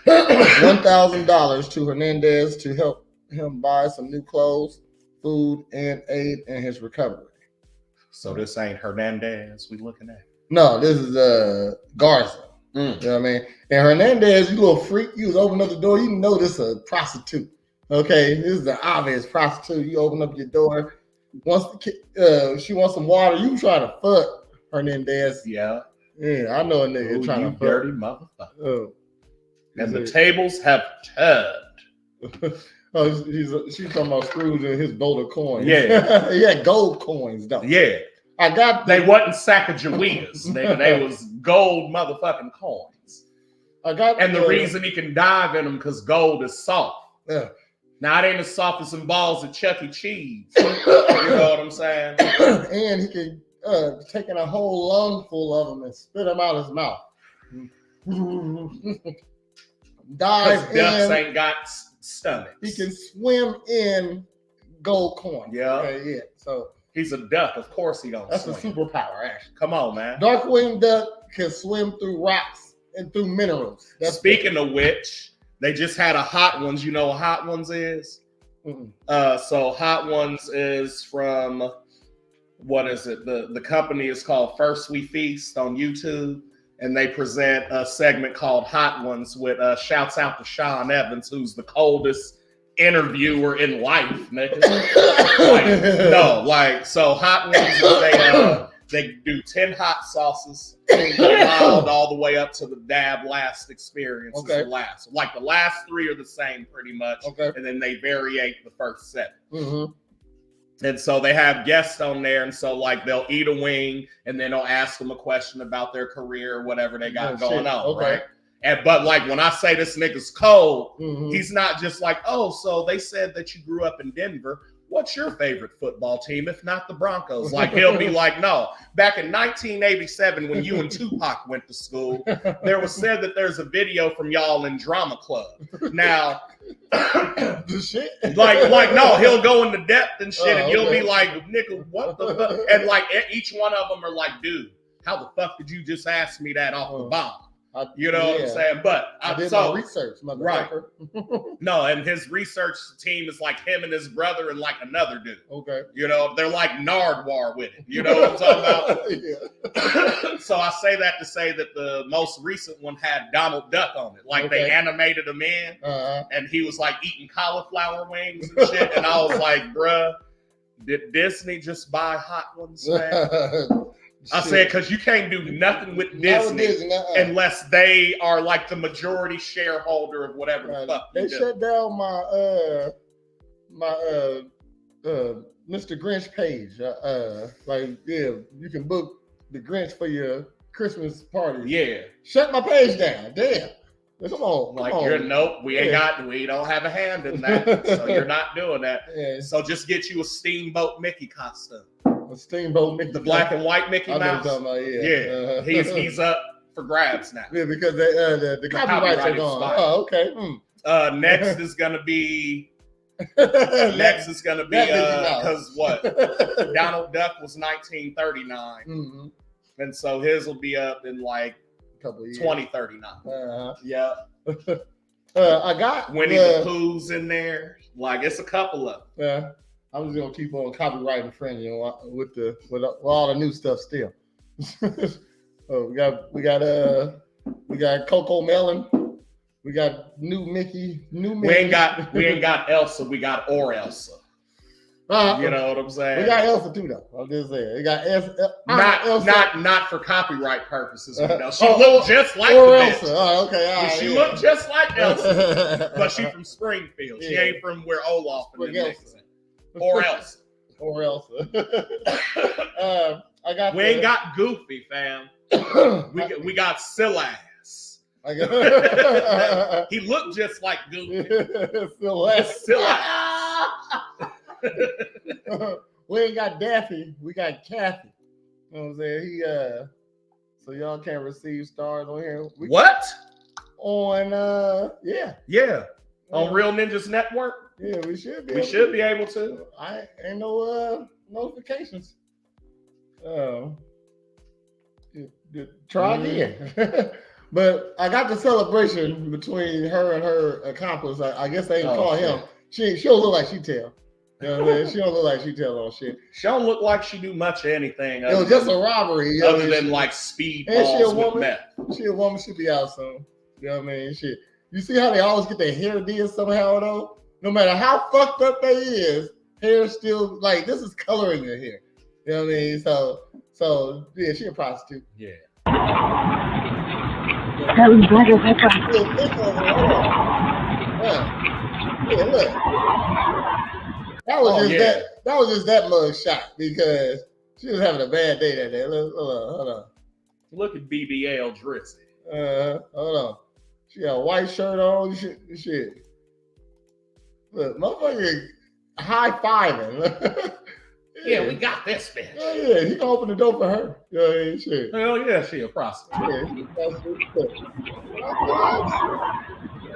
$1,000 to Hernandez to help him buy some new clothes, food, and aid in his recovery. So this ain't Hernandez we looking at? No, this is Garza. You know what I mean? And Hernandez, you little freak, you was opening up the door, you know this is a prostitute. Okay, this is an obvious prostitute. You open up your door. Once she wants some water, you try to fuck Hernandez. Yeah. Yeah, I know a nigga trying to fuck. Dirty motherfucker. And the He's tables have turned. she's talking about Scrooge and his bowl of coins. Yeah. He had gold coins, though. Yeah. They wasn't Sacagaweas, nigga. They was gold motherfucking coins. And the reason he can dive in them because gold is soft. Yeah. Now it ain't as soft as some balls at Chuck E. Cheese. You know what I'm saying? And he can take in a whole lung full of them and spit them out his mouth. Dive in. Ducks ain't got stomachs. He can swim in gold coins. Yeah. Okay, yeah. So he's a duck. Of course he don't that's swim. a superpower, actually. Come on, man. Darkwing Duck can swim through rocks and through minerals. Speaking of which, they just had a Hot Ones. You know what Hot Ones is? So Hot Ones is from, what is it? The company is called First We Feast on YouTube. And they present a segment called Hot Ones with shouts out to Sean Evans, who's the coldest interviewer in life, nigga. So Hot Ones, they do 10 hot sauces, mild all the way up to the dab last experience. Okay. Is the last. Like the last 3 are the same pretty much. Okay. And then they variate the first 7. Mm-hmm. And so they have guests on there, and so like they'll eat a wing, and then they'll ask them a question about their career or whatever they got going on, right? But like when I say this nigga's cold, he's not just like, oh, so they said that you grew up in Denver. What's your favorite football team, if not the Broncos? Like he'll be like, no. Back in 1987, when you and Tupac went to school, there was said that there's a video from y'all in drama club. Now, like no, he'll go into depth and shit, and you'll be like, nigga, what the fuck? And like each one of them are like, dude, how the fuck did you just ask me that off the bomb? You know what I'm saying? But I did my research, motherfucker. Right. No, and his research team is like him and his brother and like another dude. Okay. You know, they're like Nardwar with it. You know what I'm talking about? So I say that to say that the most recent one had Donald Duck on it. Like they animated him in, and he was like eating cauliflower wings and shit. And I was like, bruh, did Disney just buy Hot Ones, man? I said, because you can't do nothing with Disney unless they are like the majority shareholder of whatever the fuck they shut down my Mr. Grinch page. You can book the Grinch for your Christmas party. Yeah. Shut my page down. Damn. Come on. Nope, we don't have a hand in that. So you're not doing that. Yeah. So just get you a Steamboat Mickey costume. A Steamboat Mickey, the black and white Mickey Mouse. Yeah. He's up for grabs now. Yeah, because the copyrights are gone. Oh, okay. Next is gonna be. Because what? Donald Duck was 1939, and so his will be up in like a couple of years. 2039. Yeah. I got Winnie the Pooh's in there. Like it's a couple of. Yeah. I'm just gonna keep on copyright infringing with all the new stuff still. We got Coco Melon. We got new Mickey. We ain't got Elsa. We got Elsa. You know what I'm saying? We got Elsa too, though. I'm just saying. We got Elsa. Not for copyright purposes. You know, she looked just like Elsa. Oh, okay. She looked just like Elsa, but she from Springfield. She ain't from where Olaf and them niggas. Or else. We ain't got Goofy, fam. We got Silas. He looked just like Goofy. Silas. We ain't got Daffy. We got Kathy. You know what I'm saying? So y'all can't receive stars on here. What? Yeah. Yeah. on Real Ninjas Network? Yeah, we should be. We should be able to. I ain't no notifications. Try again. But I got the celebration between her and her accomplice. I guess they didn't call him. She don't look like she tell. You know what I mean? She don't look like she tell on shit. She don't look like she do much of anything. It was just a robbery. You know other than like speedballs with meth. She a woman. She be out soon. You know what I mean? Shit. You see how they always get their hair did somehow though? No matter how fucked up they is, hair still like this is coloring your hair. You know what I mean? So yeah, she a prostitute. Yeah. Yeah, look. That was just that mug shot because she was having a bad day that day. Hold on. Look at BBL Drizzy. Hold on. She got a white shirt on. Shit. Look, motherfucker high-fiving. Yeah, we got this bitch. Oh, yeah, he gonna open the door for her. Yeah, shit. Hell yeah, she a prostitute. Yeah, she a prostitute.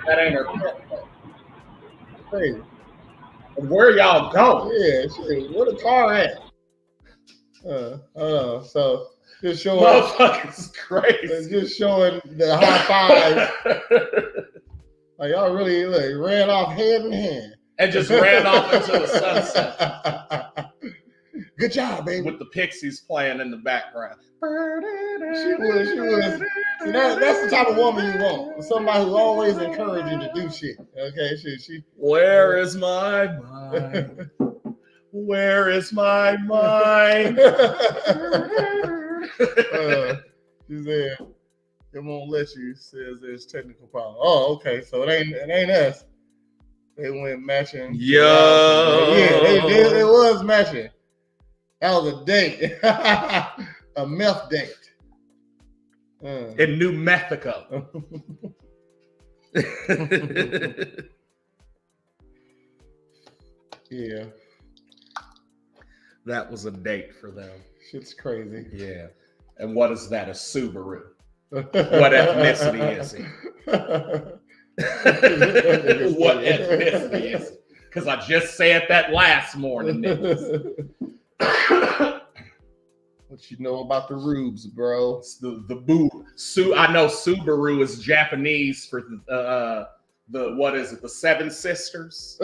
That ain't her pet. Hey. Where y'all going? Yeah, shit. Where the car at? So just showing. Motherfuckers crazy. Just showing the high five. Like y'all really ran off hand in hand. And just ran off into the sunset. Good job, baby. With the Pixies playing in the background. She was. See, that's the type of woman you want. Somebody who always encourages you to do shit. Okay, she. Where is my mind? Where is my mind? She said, "It won't let you." Says there's technical problem. Oh, okay. So it ain't us. They went matching. Yo. Yeah, it was matching. That was a date, a meth date. In New Mexico. Yeah. That was a date for them. Shit's crazy. Yeah. And what is that? A Subaru. What ethnicity is he? What ethnicity is he? Because I just said that last morning. What you know about the rubes, bro? It's the boo. I know Subaru is Japanese for the what is it? The Seven Sisters.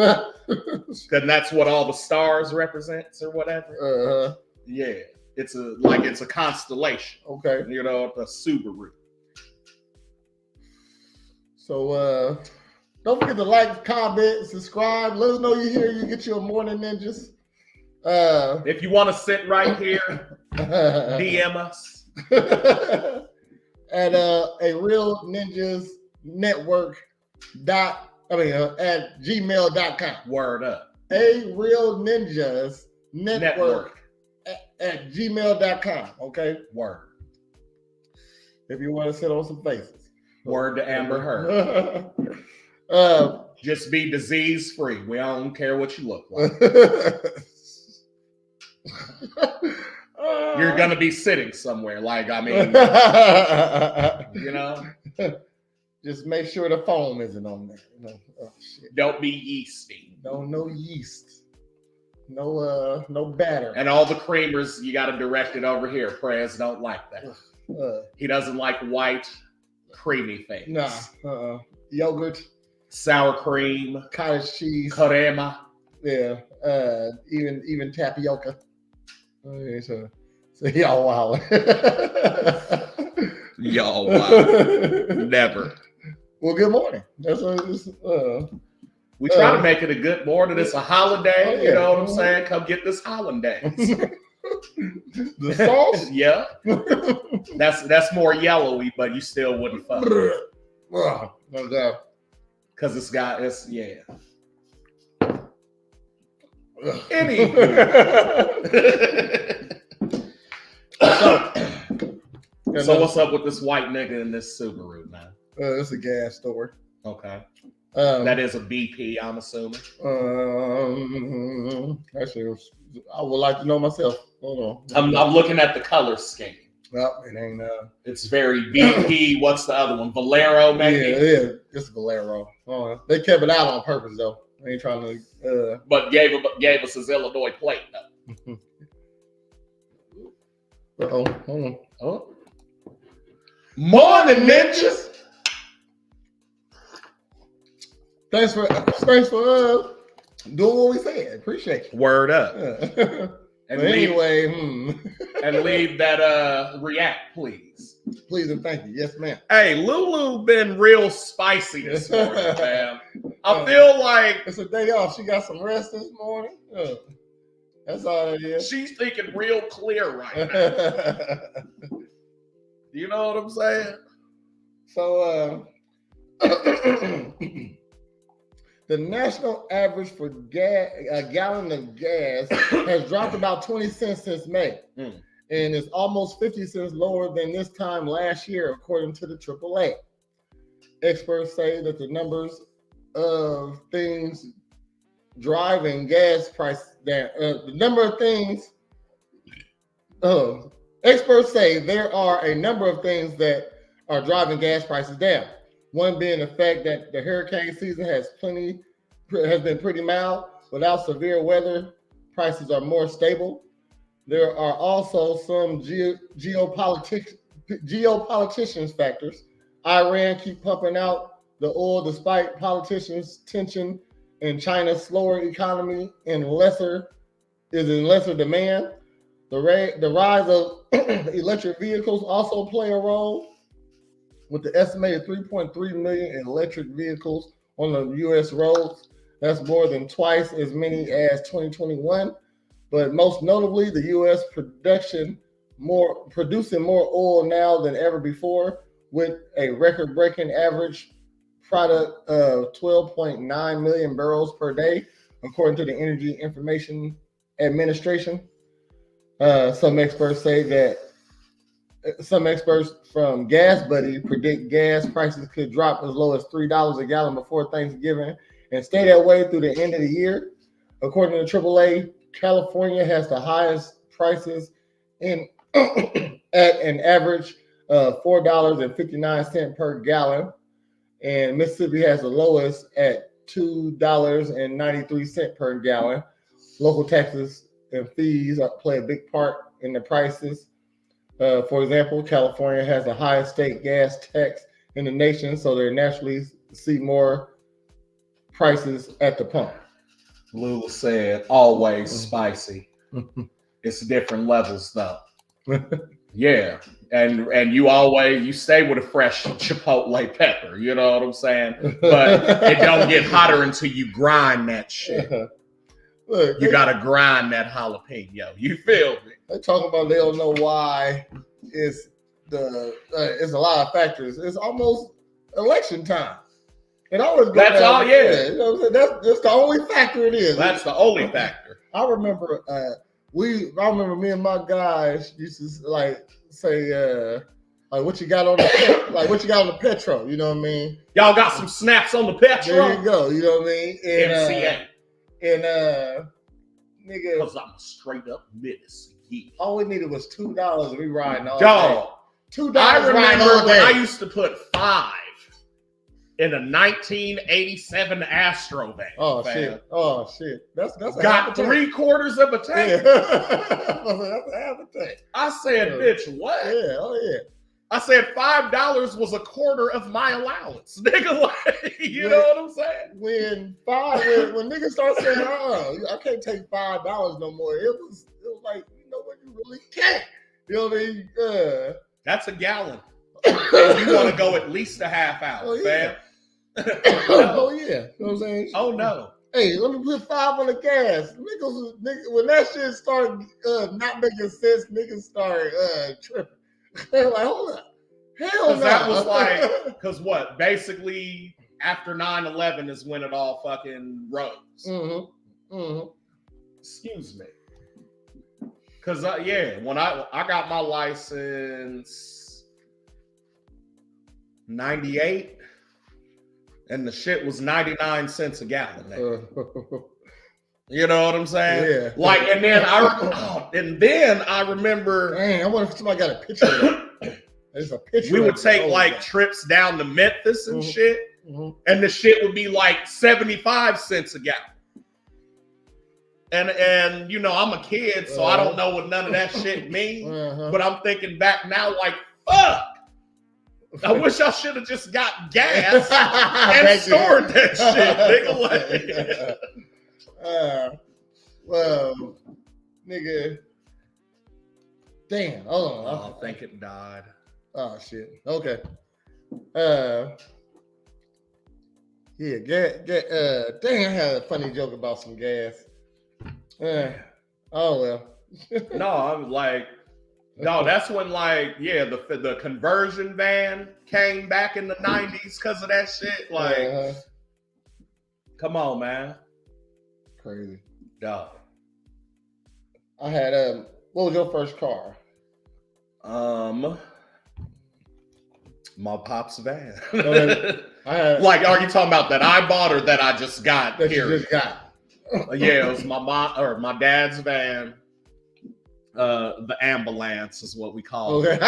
Because that's what all the stars represents or whatever. Yeah, it's a constellation. Okay, you know, a Subaru. So don't forget to like, comment, subscribe. Let us know you're here. You get your Morn'n Ninjas. If you want to sit right here, DM us at a Real Ninjas Network at gmail.com. Word up. A Real Ninjas Network at gmail.com. Okay. Word. If you want to sit on some faces. Word to Amber Heard. Just be disease free. We don't care what you look like. You're gonna be sitting somewhere. Like, I mean, you know. Just make sure the foam isn't on there. Oh, shit. Don't be yeasty. No yeast. No batter. And all the creamers, you got to direct it over here. Prez don't like that. He doesn't like white, creamy things. Nah. Yogurt, sour cream, cottage cheese, crema. Yeah. Even tapioca. Okay, so y'all wild. Y'all wild. Never. Well, good morning. That's we try to make it a good morning. It's a holiday. You know what I'm saying? Come get this hollandaise. The sauce? Yeah. That's more yellowy, but you still wouldn't fuck. No doubt. Because it's yeah. So what's up with this white nigga in this Subaru, man? It's a gas store. Okay. That is a BP, I'm assuming. Actually, I would like to know myself. Hold on. I'm looking at the color scheme. Well, it ain't. It's very BP. What's the other one? Valero, maybe. Yeah, it's Valero. Oh, they kept it out on purpose though. They ain't trying to. But gave us his Illinois plate though. Hold on. Oh. Morning, ninjas. Thanks for doing what we said. Appreciate you. Word up. Yeah. And but leave, anyway, and leave that react, please. Please and thank you. Yes, ma'am. Hey, Lulu been real spicy this morning, man. I feel like it's a day off. She got some rest this morning. That's all it is. She's thinking real clear right now. You know what I'm saying? So the national average for a gallon of gas has dropped about 20 cents since May, and is almost 50 cents lower than this time last year, according to the AAA. Experts say that the numbers of things driving gas prices down. Experts say there are a number of things that are driving gas prices down. One being the fact that the hurricane season has been pretty mild. Without severe weather, prices are more stable. There are also some geopoliticians factors. Iran keep pumping out the oil despite politicians' tension, and China's slower economy is in lesser demand. The rise of electric vehicles also play a role, with the estimated 3.3 million electric vehicles on the U.S. roads. That's more than twice as many as 2021. But most notably, the U.S. producing more oil now than ever before, with a record-breaking average product of 12.9 million barrels per day, according to the Energy Information Administration. Some experts from Gas Buddy predict gas prices could drop as low as $3 a gallon before Thanksgiving and stay that way through the end of the year. According to AAA, California has the highest prices at an average of $4.59 per gallon, and Mississippi has the lowest at $2.93 per gallon. Local taxes and fees play a big part in the prices. For example, California has the highest state gas tax in the nation, so they naturally see more prices at the pump. Lulu said, always spicy. It's different levels, though. Yeah, and you stay with a fresh chipotle pepper. You know what I'm saying? But it don't get hotter until you grind that shit. Look, you gotta grind that jalapeno. You feel me? They talking about they don't know why. It's a lot of factors. It's almost election time. It always goes that's all. Yeah, you know what I'm saying? That's the only factor it is. That's the only factor. I remember me and my guys used to say what you got on the petrol. You know what I mean? Y'all got some snaps on the petrol. There you go. You know what I mean? And, MCA. Nigga, because I'm a straight up menace. Yeah. All we needed was $2 and we riding all day. $2. I remember when I used to put 5 in a 1987 Astro van. Oh shit! That's got 3/4 of a tank. Yeah. That's a half a tank. I said, bitch, what? Yeah. Oh yeah. I said $5 was a quarter of my allowance, nigga. Like, you know what I'm saying? When niggas start saying, I can't take $5 no more. It was like, you know what, you really can't. You know what I mean? That's a gallon. And you want to go at least a half hour, fam. Oh yeah. You know what I'm saying? Oh no. Hey, let me put 5 on the gas. Niggas, when that shit started not making sense, niggas start tripping. They're like, hold up. Hell no. That was like, because what? Basically, after 9/11 is when it all fucking rose. Mm-hmm. Mm-hmm. Excuse me. Because, when I got my license 98, and the shit was 99 cents a gallon. You know what I'm saying? Yeah. Like, and then I remember. Dang, I wonder if somebody got a picture of that. There's a picture. We would of take it. like trips down to Memphis and shit, Mm-hmm. and the shit would be like 75 cents a gallon. And you know, I'm a kid, so I don't know what none of that shit means. But I'm thinking back now, like, fuck. I wish I should have just got gas and stored that shit, nigga. Like, well, nigga. Damn. Hold on. I think it died. Oh shit. Okay. Yeah. Dang, I had a funny joke about some gas. Oh well. No, I'm like, no, that's when like, yeah, the conversion van came back in the 90s because of that shit. Like, come on, man. Crazy. Dog. I had what was your first car? My pop's van. I had, like, are you talking about that I bought or that I just got? That you just got. Yeah, it was my mom or my dad's van. The ambulance is what we call it.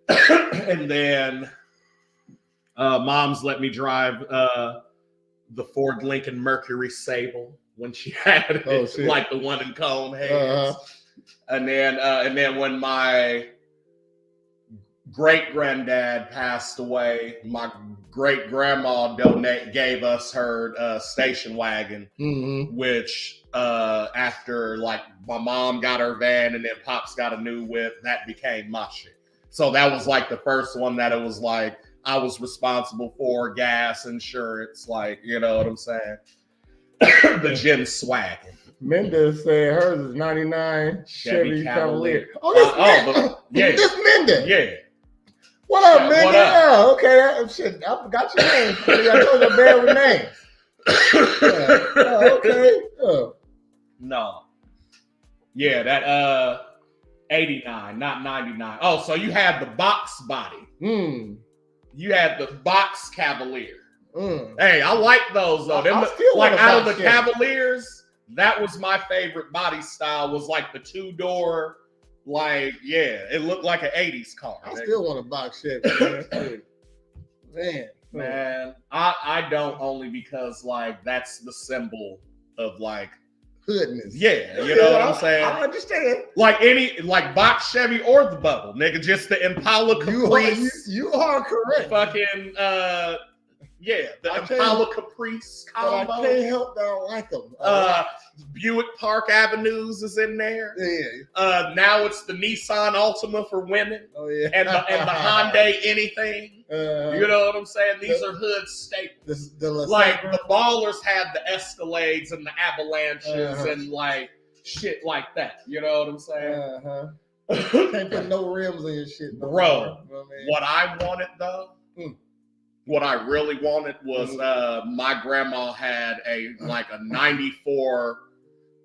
And then mom's let me drive the Ford Lincoln Mercury Sable when she had it, like the one in Cone Heads. And then when my great granddad passed away, my great grandma gave us her station wagon, which after like my mom got her van and then pops got a new whip, that became my shit. So that was like the first one that it was like I was responsible for, gas, insurance, like, you know what I'm saying? The Gin Swaggin. Minda said hers is 99 Chevy Cavalier. Yeah. This Minda. Yeah. What up, Minda? What up? Oh, okay. Shit, I forgot your name. I told you bad with names. Okay. No. Yeah, that 89, not 99. Oh, so you had the box body. You had the box Cavalier. Hey, I like those though. Like out of the Cavaliers, that was my favorite body style. Was like the 2-door. Like, yeah, it looked like an 80s car. I still want a box Chevy. Man, I don't, only because like that's the symbol of like hoodness. Yeah, you know what I'm saying? I understand. Like box Chevy or the bubble, nigga, just the Impala Caprice. You are correct. Fucking the Impala Caprice combo. But I can't help that I like them. Buick Park Avenues is in there. Yeah. Now it's the Nissan Altima for women. Oh yeah. And the Hyundai anything. You know what I'm saying? These are hood staples. Like the Ballers had the Escalades and the Avalanches and like shit like that. You know what I'm saying? Can't put no rims on your shit, bro. You know what I wanted though. What I really wanted was my grandma had a 94.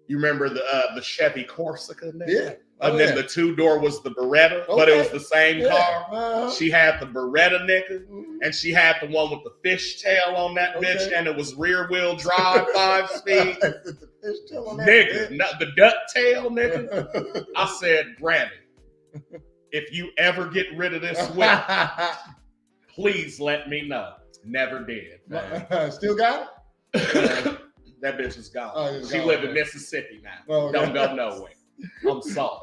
You remember the Chevy Corsica? Yeah. And then the 2-door was the Beretta, but it was the same car. She had the Beretta, nigga, and she had the one with the fishtail on that bitch, and it was rear wheel drive, 5 speed. Nigga, the ducktail, nigga. I said, Granny, if you ever get rid of this whip, please let me know. Never did. Still got it? That bitch is gone. Oh, she live in Mississippi now. Oh, don't go nowhere. I'm sorry.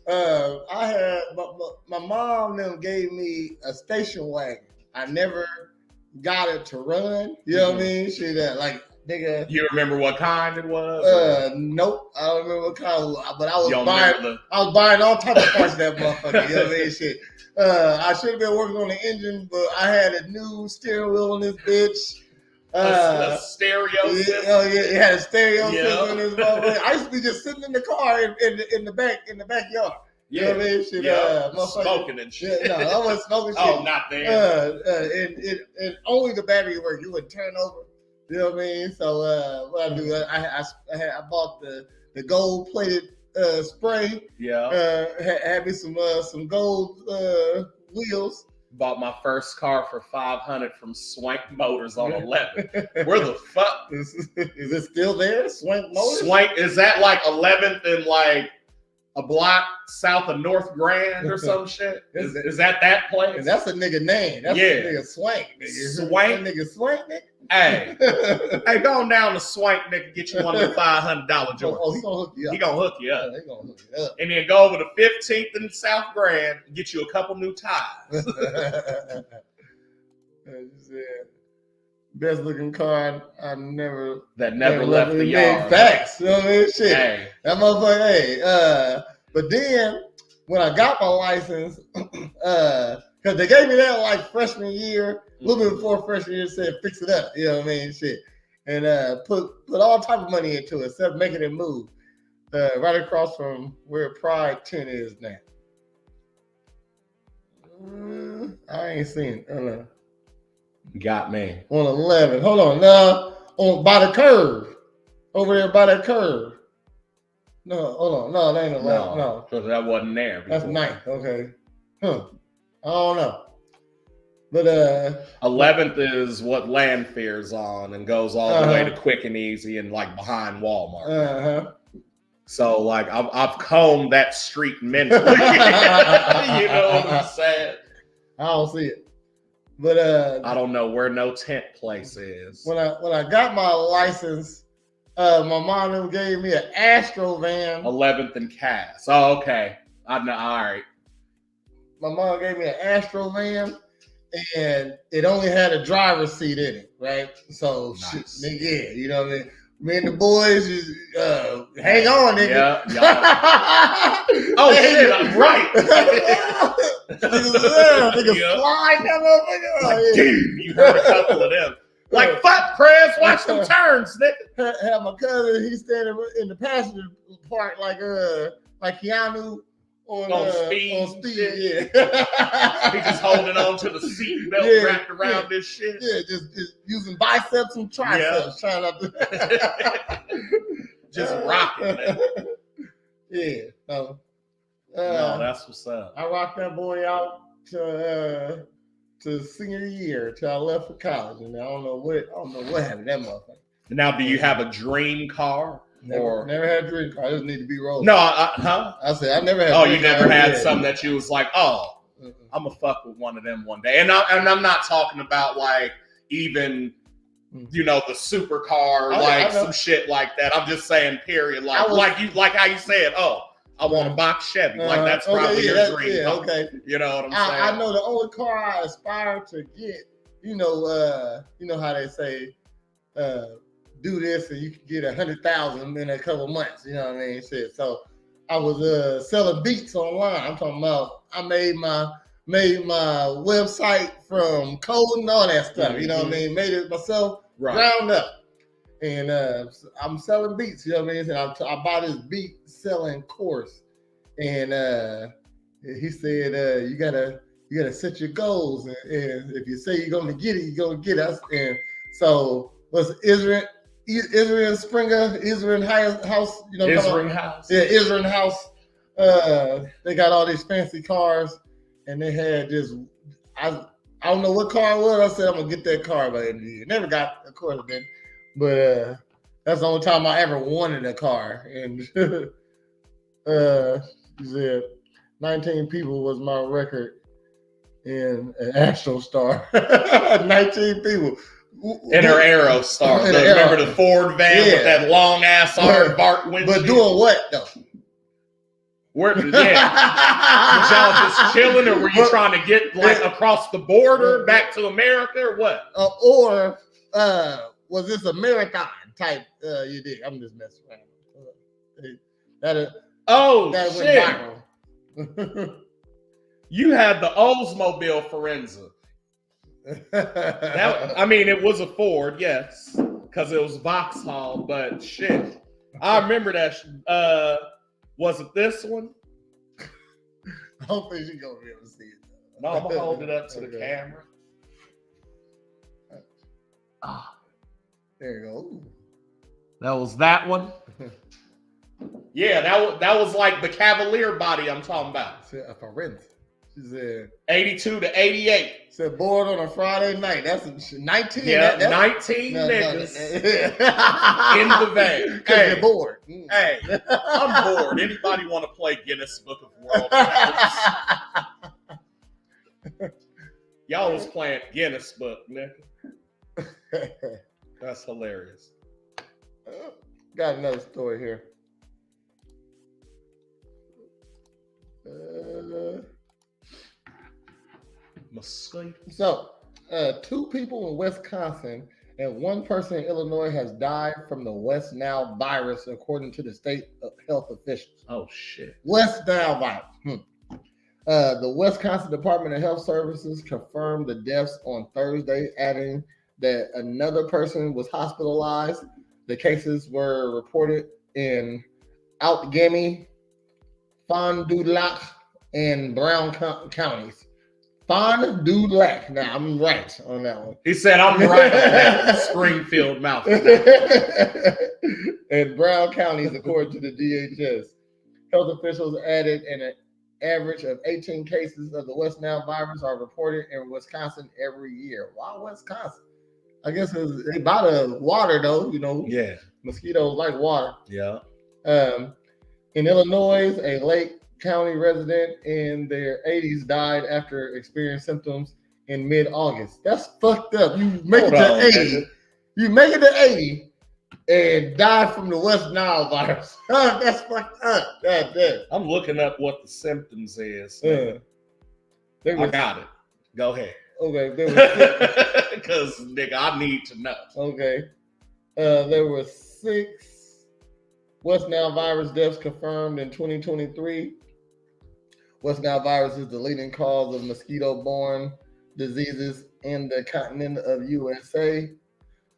I had my mom them gave me a station wagon. I never got it to run. You know what I mean? She like nigga. You remember what kind it was? Nope. I don't remember what kind. But I was buying all types of parts of that motherfucker. You know what I mean? Shit. I should have been working on the engine, but I had a new steering wheel in this bitch. A stereo system. Oh yeah, it had a stereo system in this motherfucker. I used to be just sitting in the car in the backyard. You know what I mean? Shit, smoking and shit. Yeah, no, I wasn't smoking shit. Oh, not there. And only the battery worked. You would turn over. You know what I mean? So what I do, I bought the gold plated spray. Yeah. Had me some gold wheels. Bought my first car for $500 from Swank Motors on 11. Where the fuck is it still there? Swank Motors? Swank, is that like 11th and like a block south of North Grand or some shit? Is that place? And that's a nigga name. That's a nigga Swank, nigga. Swank? That nigga Swank, nigga? Hey, go on down to Swank, nigga, get you one of the $500 joints. Oh, he gonna hook you up. He gonna hook you up. Yeah, he gonna hook you up. And then go over to 15th and South Grand and get you a couple new tires. Best looking car I never left the yard. Facts. You know what I mean? Shit. Hey. That motherfucker, hey. But then when I got my license, because they gave me that like freshman year, a little bit before freshman year, said fix it up. You know what I mean? Shit. And put all type of money into it, except making it move. Right across from where Pride 10 is now. I ain't seen it. Got me. On 11. Hold on. No, by the curve. Over there by that curve. No, hold on. No, that ain't 11. No. Because that wasn't there before. That's 9th. Okay. Huh. I don't know. But 11th is what Landfair's on and goes all the way to Quick and Easy and like behind Walmart. So like I've combed that street mentally. You know what I'm saying? I don't see it. But I don't know where no tent place is. When I got my license, my mom gave me an Astro van. 11th and Cass. Oh, okay. I know. All right. My mom gave me an Astro van, and it only had a driver's seat in it, right? So nice. Shit, nigga, yeah, you know what I mean. Me and the boys, hang on, nigga. Yeah. Oh shit, I'm right. Nigga, fly that motherfucker. Dude, you heard a couple of them. Like, fuck, Chris, watch them turns, nigga. Had my cousin, he's standing in the passenger part like Keanu on speed. Yeah. He just holding on to the seat belt wrapped around this shit. Yeah, just using biceps and triceps, trying not to just rocking, man. Yeah. No, that's what's up. I rocked that boy out to senior year till I left for college, and I don't know what happened to that motherfucker. Now, do you have a dream car? Never had a dream car. I just need to be rolling. No, huh? I said I never had. Oh, you never had something that you was like, oh, I'm gonna fuck with one of them one day. And I'm not talking about like even, you know, the supercar, some shit like that. I'm just saying, period. Like how you said, oh, I want a box Chevy. Like that's probably your dream. Yeah, okay. You know what I'm saying? I know the only car I aspire to get. You know how they say, do this and you can get 100,000 in a couple months. You know what I mean? Shit. So I was selling beats online. I'm talking about I made my website from code and all that stuff. You know what I mean? Made it myself, ground up. And I'm selling beats. You know what I mean? And I bought this beat selling course. And he said, you gotta set your goals. And if you say you're gonna get it, you're gonna get us. And so was Israel Springer, Israel House, you know, Israel House. Yeah, Israel House. They got all these fancy cars, and they had this. I don't know what car it was. I said I'm gonna get that car by the end of the year. Never got, of course, then, but that's the only time I ever wanted a car. And he said 19 people was my record in an Astro Star. 19 people. In her Aerostar. Remember the Ford van with that long ass aardvark windshield? But doing what though? Where? Yeah. Was y'all just chilling, or were you trying to get like across the border back to America, or what? Or was this a marathon type? You did. I'm just messing around. That shit! Went viral. You had the Oldsmobile Forenza. It was a Ford, yes, because it was Vauxhall, but shit, I remember that. Was it this one? I don't think you're gonna be able to see it. No, I'm gonna hold it up to the camera. There you go. Ooh. That was that one. Yeah, that was like the Cavalier body I'm talking about. A Forenza. She said 82 to 88. said born on a Friday night. That's 19. Yeah, that's 19 no, niggas no. in the van. Because Hey, they're bored. hey, I'm bored. Anybody want to play Guinness Book of World Records? Y'all was playing Guinness Book, nigga. That's hilarious. Got another story here. So, 2 people in Wisconsin and 1 person in Illinois has died from the West Nile virus, according to the state health officials. Oh, shit. West Nile virus. The Wisconsin Department of Health Services confirmed the deaths on Thursday, adding that another person was hospitalized. The cases were reported in Outgamy, Fond du Lac, and Brown counties. Fond du Lac. Now, I'm right on that one. He said, I'm right on that. Springfield mouth. And Brown counties, according to the DHS. Health officials added an average of 18 cases of the West Nile virus are reported in Wisconsin every year. Why Wisconsin? I guess it's by the water, though. You know, Yeah. Mosquitoes like water. Yeah. In Illinois, a Lake County resident in their 80s died after experiencing symptoms in mid-August. That's fucked up. You make it to 80. You make it to 80 and die from the West Nile virus. That's fucked up. God damn. I'm looking up what the symptoms is. I got it. Go ahead. Okay. Because, nigga, I need to know. Okay. There were 6 West Nile virus deaths confirmed in 2023. West Nile virus is the leading cause of mosquito-borne diseases in the continent of USA.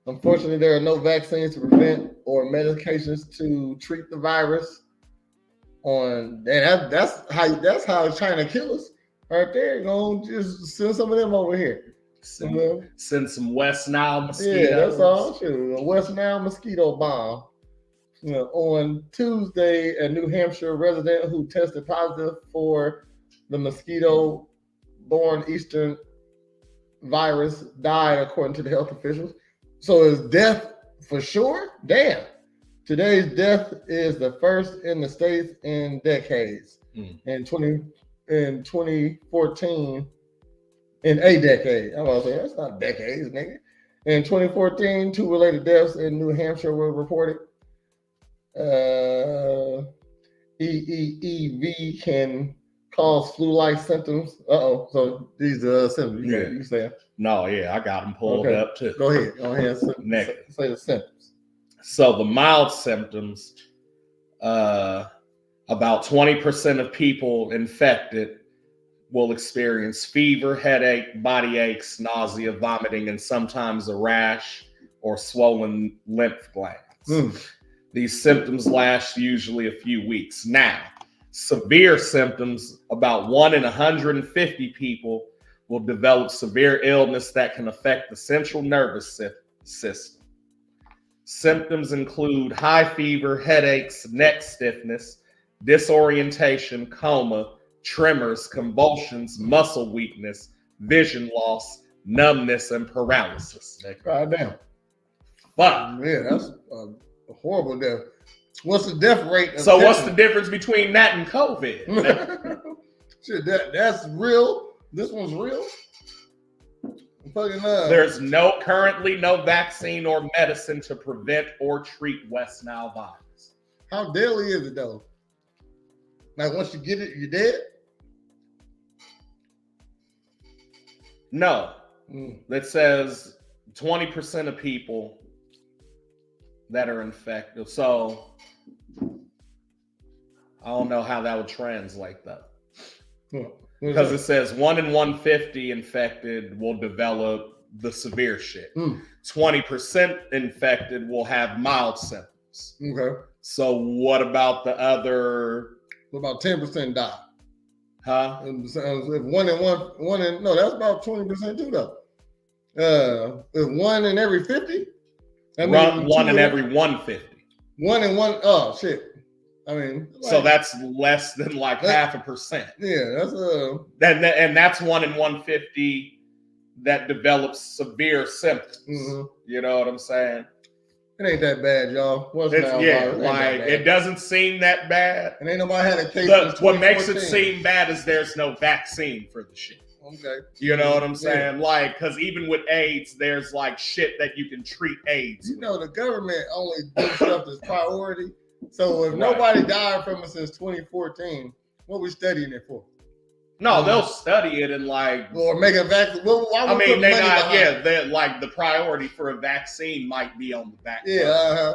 Unfortunately, there are no vaccines to prevent or medications to treat the virus. That's how China kills us right there. You know, just send some of them over here. Send some West Nile mosquitoes. Yeah, that's all. Sure. A West Nile mosquito bomb. On Tuesday, a New Hampshire resident who tested positive for the mosquito-borne Eastern virus died, according to the health officials. So is death for sure? Damn. Today's death is the first in the States in decades. In 2014, in a decade. I was saying, that's not decades, nigga. In 2014, 2 related deaths in New Hampshire were reported. EEEV can cause flu-like symptoms. So these are symptoms. You say? No, yeah, I got them pulled up too. Go ahead. Say the symptoms. So the mild symptoms, about 20% of people infected will experience fever, headache, body aches, nausea, vomiting, and sometimes a rash or swollen lymph glands. These symptoms last usually a few weeks. Now, severe symptoms, about 1 in 150 people will develop severe illness that can affect the central nervous system. Symptoms include high fever, headaches, neck stiffness, disorientation, coma, tremors, convulsions, muscle weakness, vision loss, numbness, and paralysis. God damn. Fuck. Yeah, that's a horrible death. What's the death rate? So what's the difference between that and COVID? Shit, that's real. This one's real. Fucking There's currently no vaccine or medicine to prevent or treat West Nile virus. How deadly is it though? Like once you get it, you're dead? No. That says 20% of people that are infected. So I don't know how that would translate though. Because it says 1 in 150 infected will develop the severe shit. 20% infected will have mild symptoms. Okay. So what about the other? What about 10% die? Huh? If no, that's about 20% too though. If 1 in every 50, One in every 150. 1 in 1. Oh shit. I mean, so that's less than like 0.5%. Yeah, and that's 1 in 150 that develops severe symptoms. You know what I'm saying? It ain't that bad, y'all. It doesn't seem that bad. And ain't nobody had a case. What makes it seem bad is there's no vaccine for the shit. Okay. You know what I'm saying? Like, because even with AIDS, there's like shit that you can treat AIDS. You know, the government only do stuff that's priority. So if nobody died from it since 2014, what we studying it for? No, they'll study it and like, or make a vaccine. Well, I mean, they not. Yeah, they're like the priority for a vaccine might be on the back. Yeah,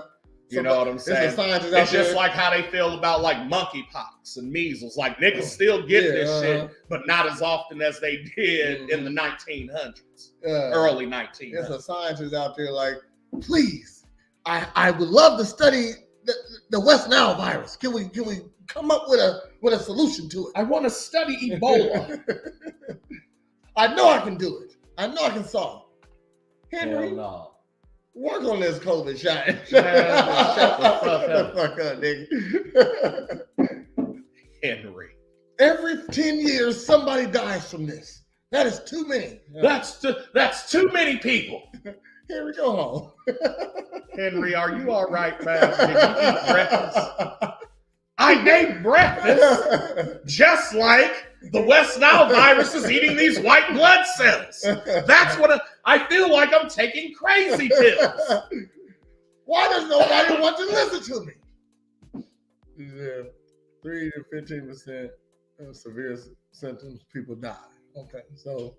you know what I'm saying? It's just like how they feel about like monkeypox and measles. Like niggas still get this shit, but not as often as they did in the 1900s, early 1900s. There's a scientist out there like, please, I would love to study the West Nile virus. Can we come up with a solution to it? I want to study Ebola. I know I can do it. I know I can solve it. Henry, work on this COVID shot. Shut the fuck up, nigga. Henry. Every 10 years, somebody dies from this. That is too many. That's too many people. Henry, go home. Henry, are you all right, man? Did you eat breakfast? I ate breakfast just like the West Nile virus is eating these white blood cells. That's what I feel like I'm taking crazy pills. Why does nobody want to listen to me? Yeah, 3 to 15% of severe symptoms, people die. Okay, so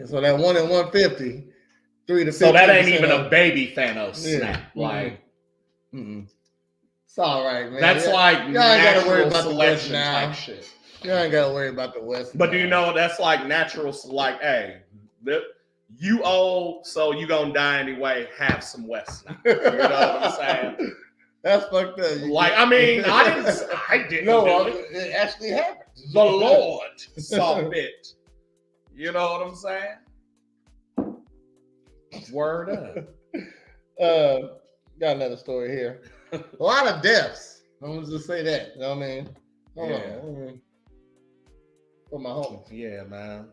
so that 1 in 150, 3 to 15%. So that ain't even a baby Thanos snap. Like, it's all right, man. That's like y'all ain't gotta worry about the West now. Type shit. Y'all ain't gotta worry about the West. But do you know that's like natural? Like, hey, you old, so you gonna die anyway. Have some West now. You know what I'm saying? That's fucked up. Like, I mean, I didn't. No, it actually happened. The Lord saw fit. You know what I'm saying? Word up. Got another story here. A lot of deaths. I'm gonna just say that. You know what I mean? Hold on. For my homies. Yeah, man.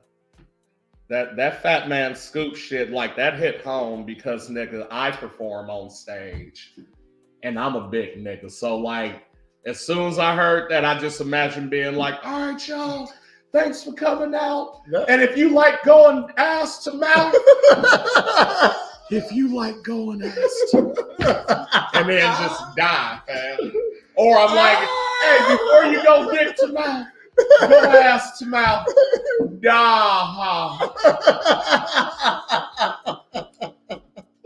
That Fat Man Scoop shit, like that hit home because nigga, I perform on stage and I'm a big nigga. So like as soon as I heard that, I just imagined being like, all right, y'all, thanks for coming out. Yep. And if you like going ass to mouth, if you like going ass to mouth, and then just die, fam. Or I'm like, hey, before you go dick to mouth, go ass to mouth,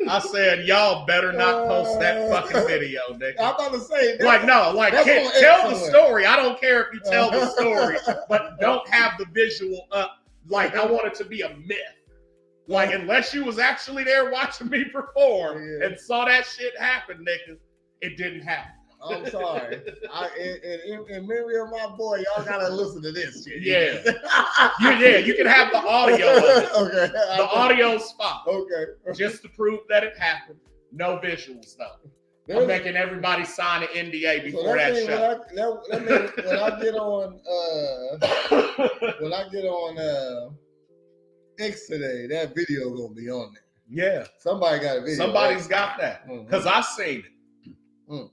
I said, y'all better not post that fucking video, nigga. I'm about to say, tell the story. I don't care if you tell the story, but don't have the visual up. Like, I want it to be a myth. Like, unless you was actually there watching me perform and saw that shit happen, nigga, it didn't happen. I'm sorry. In memory of my boy, y'all gotta listen to this shit. Yeah. You can have the audio of it. Okay. The audio's fine. Okay. Just to prove that it happened. No visuals though. I'm making everybody sign an NDA before that show. When I get on X today, that video gonna be on there. Yeah. Somebody got a video. Somebody's got that. Because I seen it.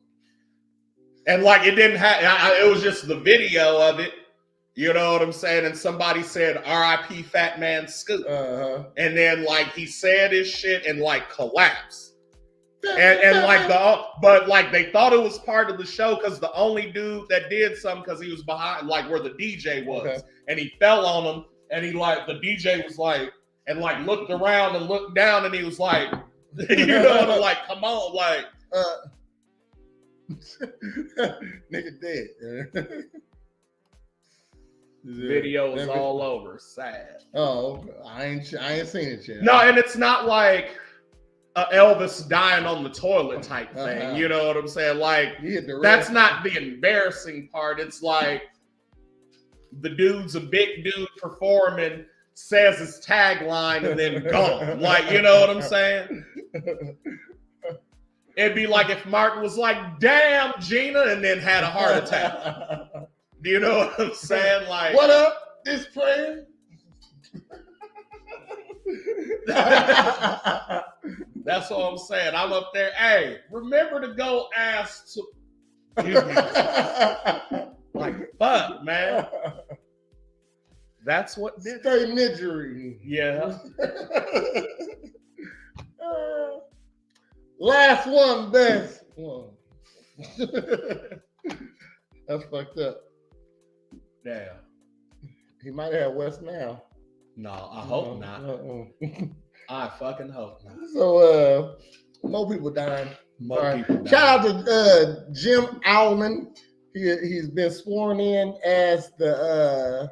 And like it didn't have, it was just the video of it. You know what I'm saying? And somebody said R.I.P. Fat Man Scoop. And then like he said his shit and like collapsed. And like but like they thought it was part of the show because the only dude that did something because he was behind like where the DJ was. And he fell on him and he like the DJ was like and like looked around and looked down and he was like, you know, like come on, like nigga dead. Video is all over. Sad. Oh, I ain't seen it yet. No, and it's not like Elvis dying on the toilet type thing. You know what I'm saying? Like that's not the embarrassing part. It's like the dude's a big dude performing, says his tagline, and then gone. Like, you know what I'm saying? It'd be like if Martin was like, "Damn, Gina," and then had a heart attack. Do you know what I'm saying? Like, what up, this prayer? That's what I'm saying. I'm up there. Hey, remember to go ask to. Like, fuck, man. That's what did. Stay midgery. Yeah. Last one, best one. That's fucked up. Damn. He might have West now. No, I hope not. I fucking hope not. So, more people dying. Shout out to Jim Owlman. He's been sworn in as the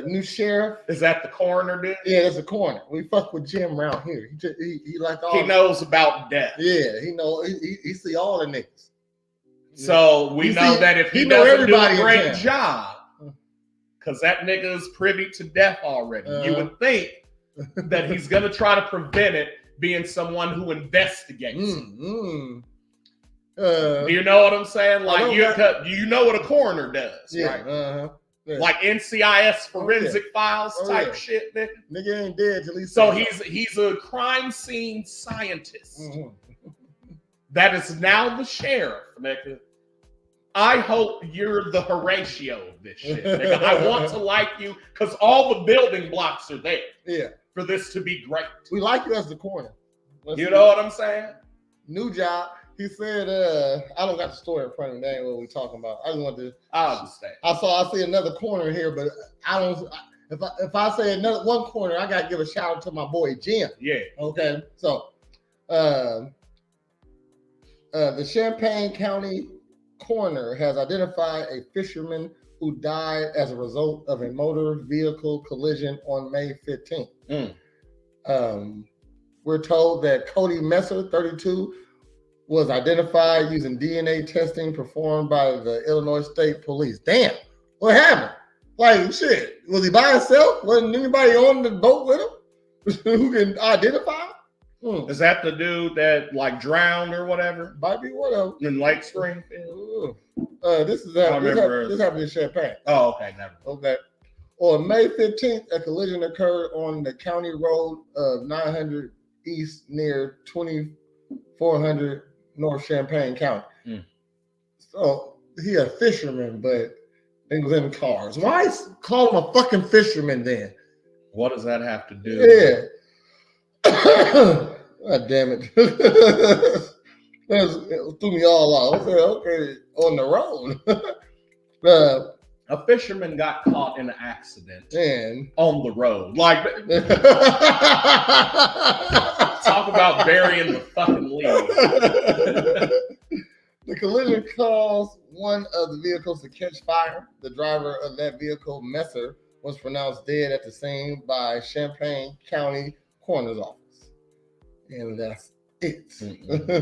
new sheriff. Is that the coroner, dude? Yeah, that's the coroner. We fuck with Jim around here. He like all. He knows about death. Yeah, he know. He see all the niggas. So we know that if he doesn't do a great job, because that nigga is privy to death already, you would think that he's gonna try to prevent it, being someone who investigates. Do you know what I'm saying? Like you know what a coroner does, right? Yeah. Like NCIS forensic files type shit, nigga. Nigga ain't dead till he's so he's a crime scene scientist. That is now the sheriff, nigga. I hope you're the Horatio of this shit, nigga. I want to like you because all the building blocks are there. Yeah. For this to be great. We like you as the coroner. You know what I'm saying? New job. He said, I don't got the story in front of me. That ain't what we're talking about. I just want to. I understand. I see another corner here, but I don't. If I say another one corner, I gotta give a shout out to my boy Jim. Yeah. Okay. So, the Champaign County coroner has identified a fisherman who died as a result of a motor vehicle collision on May 15th. We're told that Cody Messer, 32, was identified using DNA testing performed by the Illinois State Police. Damn, what happened? Like, shit, was he by himself? Wasn't anybody on the boat with him who can identify? Is that the dude that like drowned or whatever? Might be one of them. In Lake Springfield? This happened in Champaign. Oh, okay, never. Okay. On May 15th, a collision occurred on the county road of 900 East near 2400 North Champaign County. So he a fisherman, but he was in cars. Why call him a fucking fisherman then? What does that have to do? Yeah. God damn it. It threw me all off. Okay, on the road. A fisherman got caught in an accident and on the road. Like, talk about burying the fucking lead. The collision caused one of the vehicles to catch fire. The driver of that vehicle, Messer, was pronounced dead at the scene by Champaign County Coroner's Office. And that's it.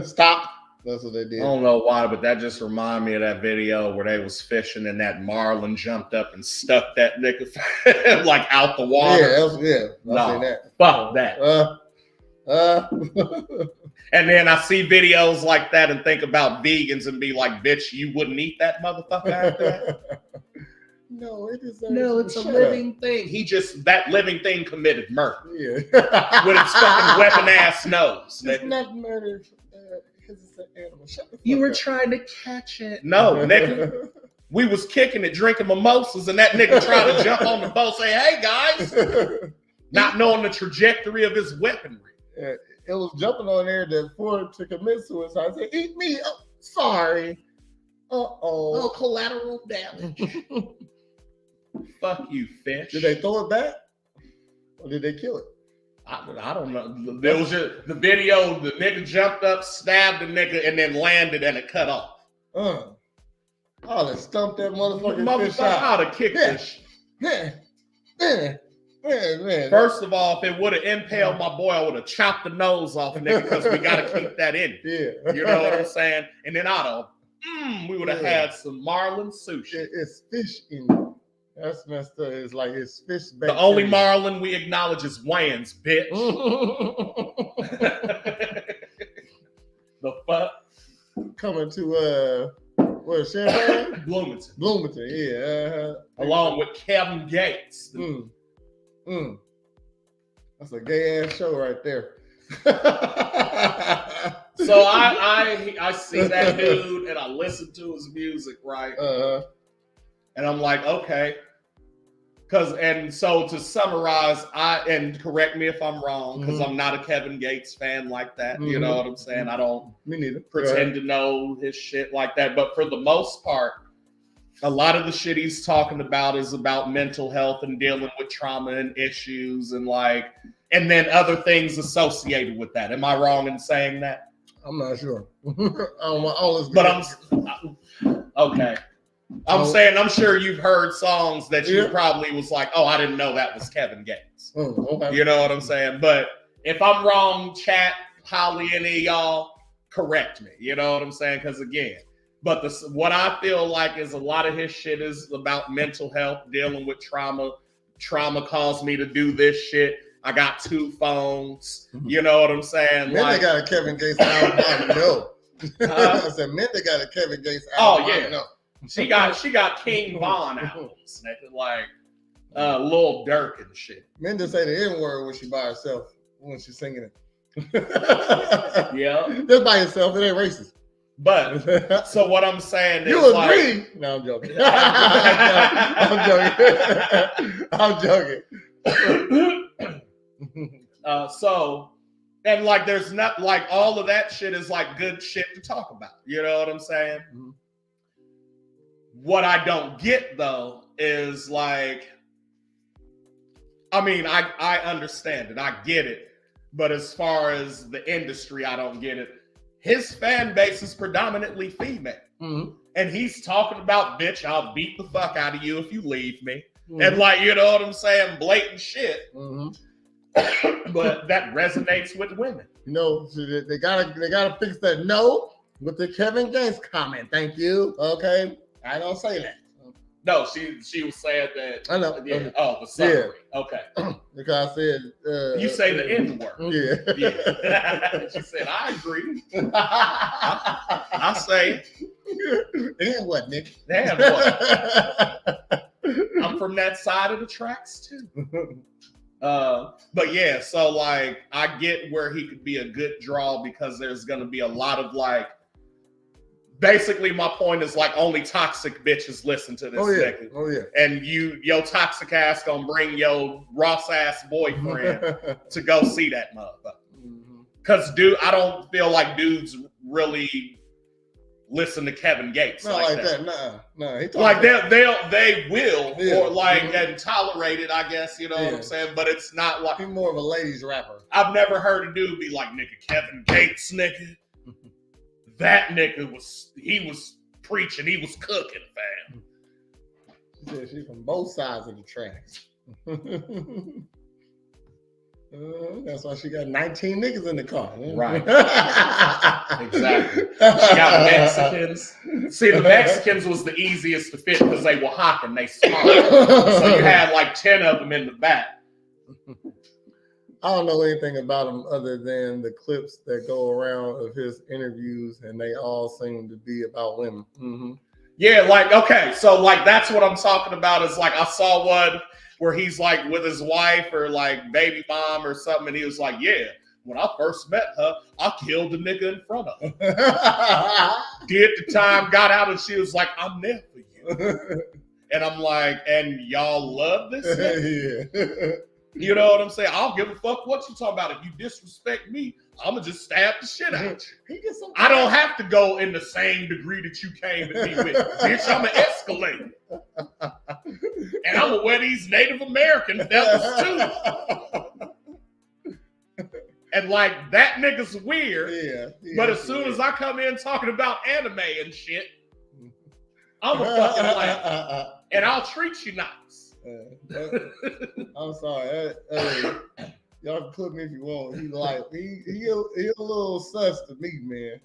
Stop. That's what they did. I don't know why, but that just reminded me of that video where they was fishing and that marlin jumped up and stuck that nigga like out the water. No, fuck that. And then I see videos like that and think about vegans and be like, bitch, you wouldn't eat that motherfucker after that? No, it is. No, it's a living thing. That living thing committed murder. Yeah. With its fucking weapon ass nose. It's not murder because it's an animal. You were trying to catch it. No, nigga. We was kicking it, drinking mimosas, and that nigga tried to jump on the boat, say, hey, guys. Not knowing the trajectory of his weaponry. Yeah, it was jumping on there to commit suicide. I said, eat me. Oh, sorry. Oh, collateral damage. Fuck you, fish. Did they throw it back? Or did they kill it? I don't know. There was just the video, the nigga jumped up, stabbed the nigga, and then landed and it cut off. Oh, they stumped that motherfucking fish out. How to kick this shit. Man. First of all, if it would have impaled my boy, I would have chopped the nose off, nigga, because we got to keep that in. Yeah. You know what I'm saying? And then we would have had some marlin sushi. It's fish in it. That's messed up. It's like it's fish bacteria. The only marlin we acknowledge is Wayne's, bitch. coming to what, Champaign? Bloomington. Bloomington, yeah. Along with Kevin Gates. That's a gay ass show right there. So I see that dude and I listen to his music, right? And I'm like, okay. So to summarize, and correct me if I'm wrong, because I'm not a Kevin Gates fan like that. You know what I'm saying? I don't Me neither. pretend to know his shit like that. But for the most part, a lot of the shit he's talking about is about mental health and dealing with trauma and issues and then other things associated with that. Am I wrong in saying that? I'm not sure. I'm okay. I'm saying I'm sure you've heard songs that you probably was like, oh, I didn't know that was Kevin Gates. Okay. You know what I'm saying? But if I'm wrong, chat, Holly, any of y'all, correct me. You know what I'm saying? Because again, but what I feel like is a lot of his shit is about mental health, dealing with trauma. Trauma caused me to do this shit. I got 2 phones. You know what I'm saying? Man, they got a Kevin Gates album. I know. I said, man, they got a Kevin Gates album. Oh yeah. No. She got King Von albums, like Lil Durk and shit. Minda say the N-word when she by herself when she's singing it. Yeah, just by herself, it ain't racist. But so what I'm saying is, you agree? No, I'm joking. I'm joking. So, and like, there's not like all of that shit is like good shit to talk about. You know what I'm saying? Mm-hmm. What I don't get though is like, I mean, I understand it, I get it, but as far as the industry, I don't get it. His fan base is predominantly female, and he's talking about, bitch, I'll beat the fuck out of you if you leave me, and like, you know what I'm saying, blatant shit. But that resonates with women. You know, so they gotta fix that no with the Kevin Gates comment. Thank you. Okay. I don't say that. No, she was saying that. I know. Yeah. Oh, the summary. Yeah. Okay. Because I said you say the N word. Yeah. Yeah. She said, I agree. I say. And what, Nick? And what? I'm from that side of the tracks too. But yeah, so like I get where he could be a good draw because there's gonna be a lot of like. Basically, my point is like only toxic bitches listen to this nigga. Oh yeah. And your toxic ass gonna bring your Ross ass boyfriend to go see that motherfucker. Cause dude, I don't feel like dudes really listen to Kevin Gates not like that. Nah. Like they will or like and tolerate it, I guess, you know what I'm saying? But it's not like he's more of a ladies rapper. I've never heard a dude be like, nigga, Kevin Gates, nigga. That nigga was preaching, he was cooking, fam. She said she's from both sides of the tracks. That's why she got 19 niggas in the car. Right. Exactly. She got Mexicans. See, the Mexicans was the easiest to fit because they were hot and they small. So you had like 10 of them in the back. I don't know anything about him other than the clips that go around of his interviews, and they all seem to be about women. Yeah, like, okay, so like that's what I'm talking about is like I saw one where he's like with his wife or like baby mom or something, and he was like, yeah, when I first met her, I killed the nigga in front of her. Did the time, got out, and she was like, I'm there for you. And I'm like, and y'all love this nigga? Yeah. You know what I'm saying? I don't give a fuck what you talking about. If you disrespect me, I'm going to just stab the shit out you. I don't have to go in the same degree that you came at me with. Bitch, I'm going to escalate. And I'm going to wear these Native American feathers too. And like, that nigga's weird. Yeah, but as soon as I come in talking about anime and shit, I'm a fucking laugh. And I'll treat you nice. I'm sorry. Y'all can clip me if you want. He a little sus to me, man.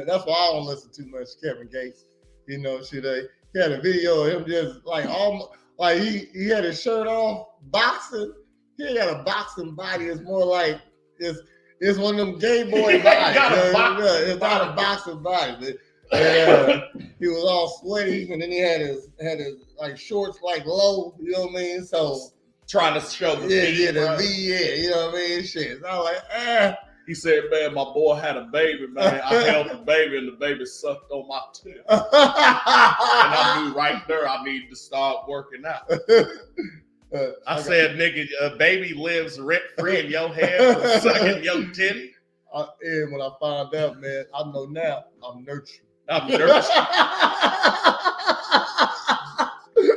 That's why I don't listen too much to Kevin Gates. You know, shit. He had a video of him just like almost like he had his shirt off boxing. He ain't got a boxing body. It's more like it's one of them gay boy bodies. It's not a boxing body. And he was all sweaty, and then he had his like shorts like low, you know what I mean? So trying to show the V, the bro. V, you know what I mean? Shit. So I was like, He said, man, my boy had a baby, man. I held the baby and the baby sucked on my tip. And I knew right there I needed to start working out. I said, nigga, a baby lives rent-free in your head from sucking your titty. And when I found out, man, I know now I'm nurturing. I'm nurturing.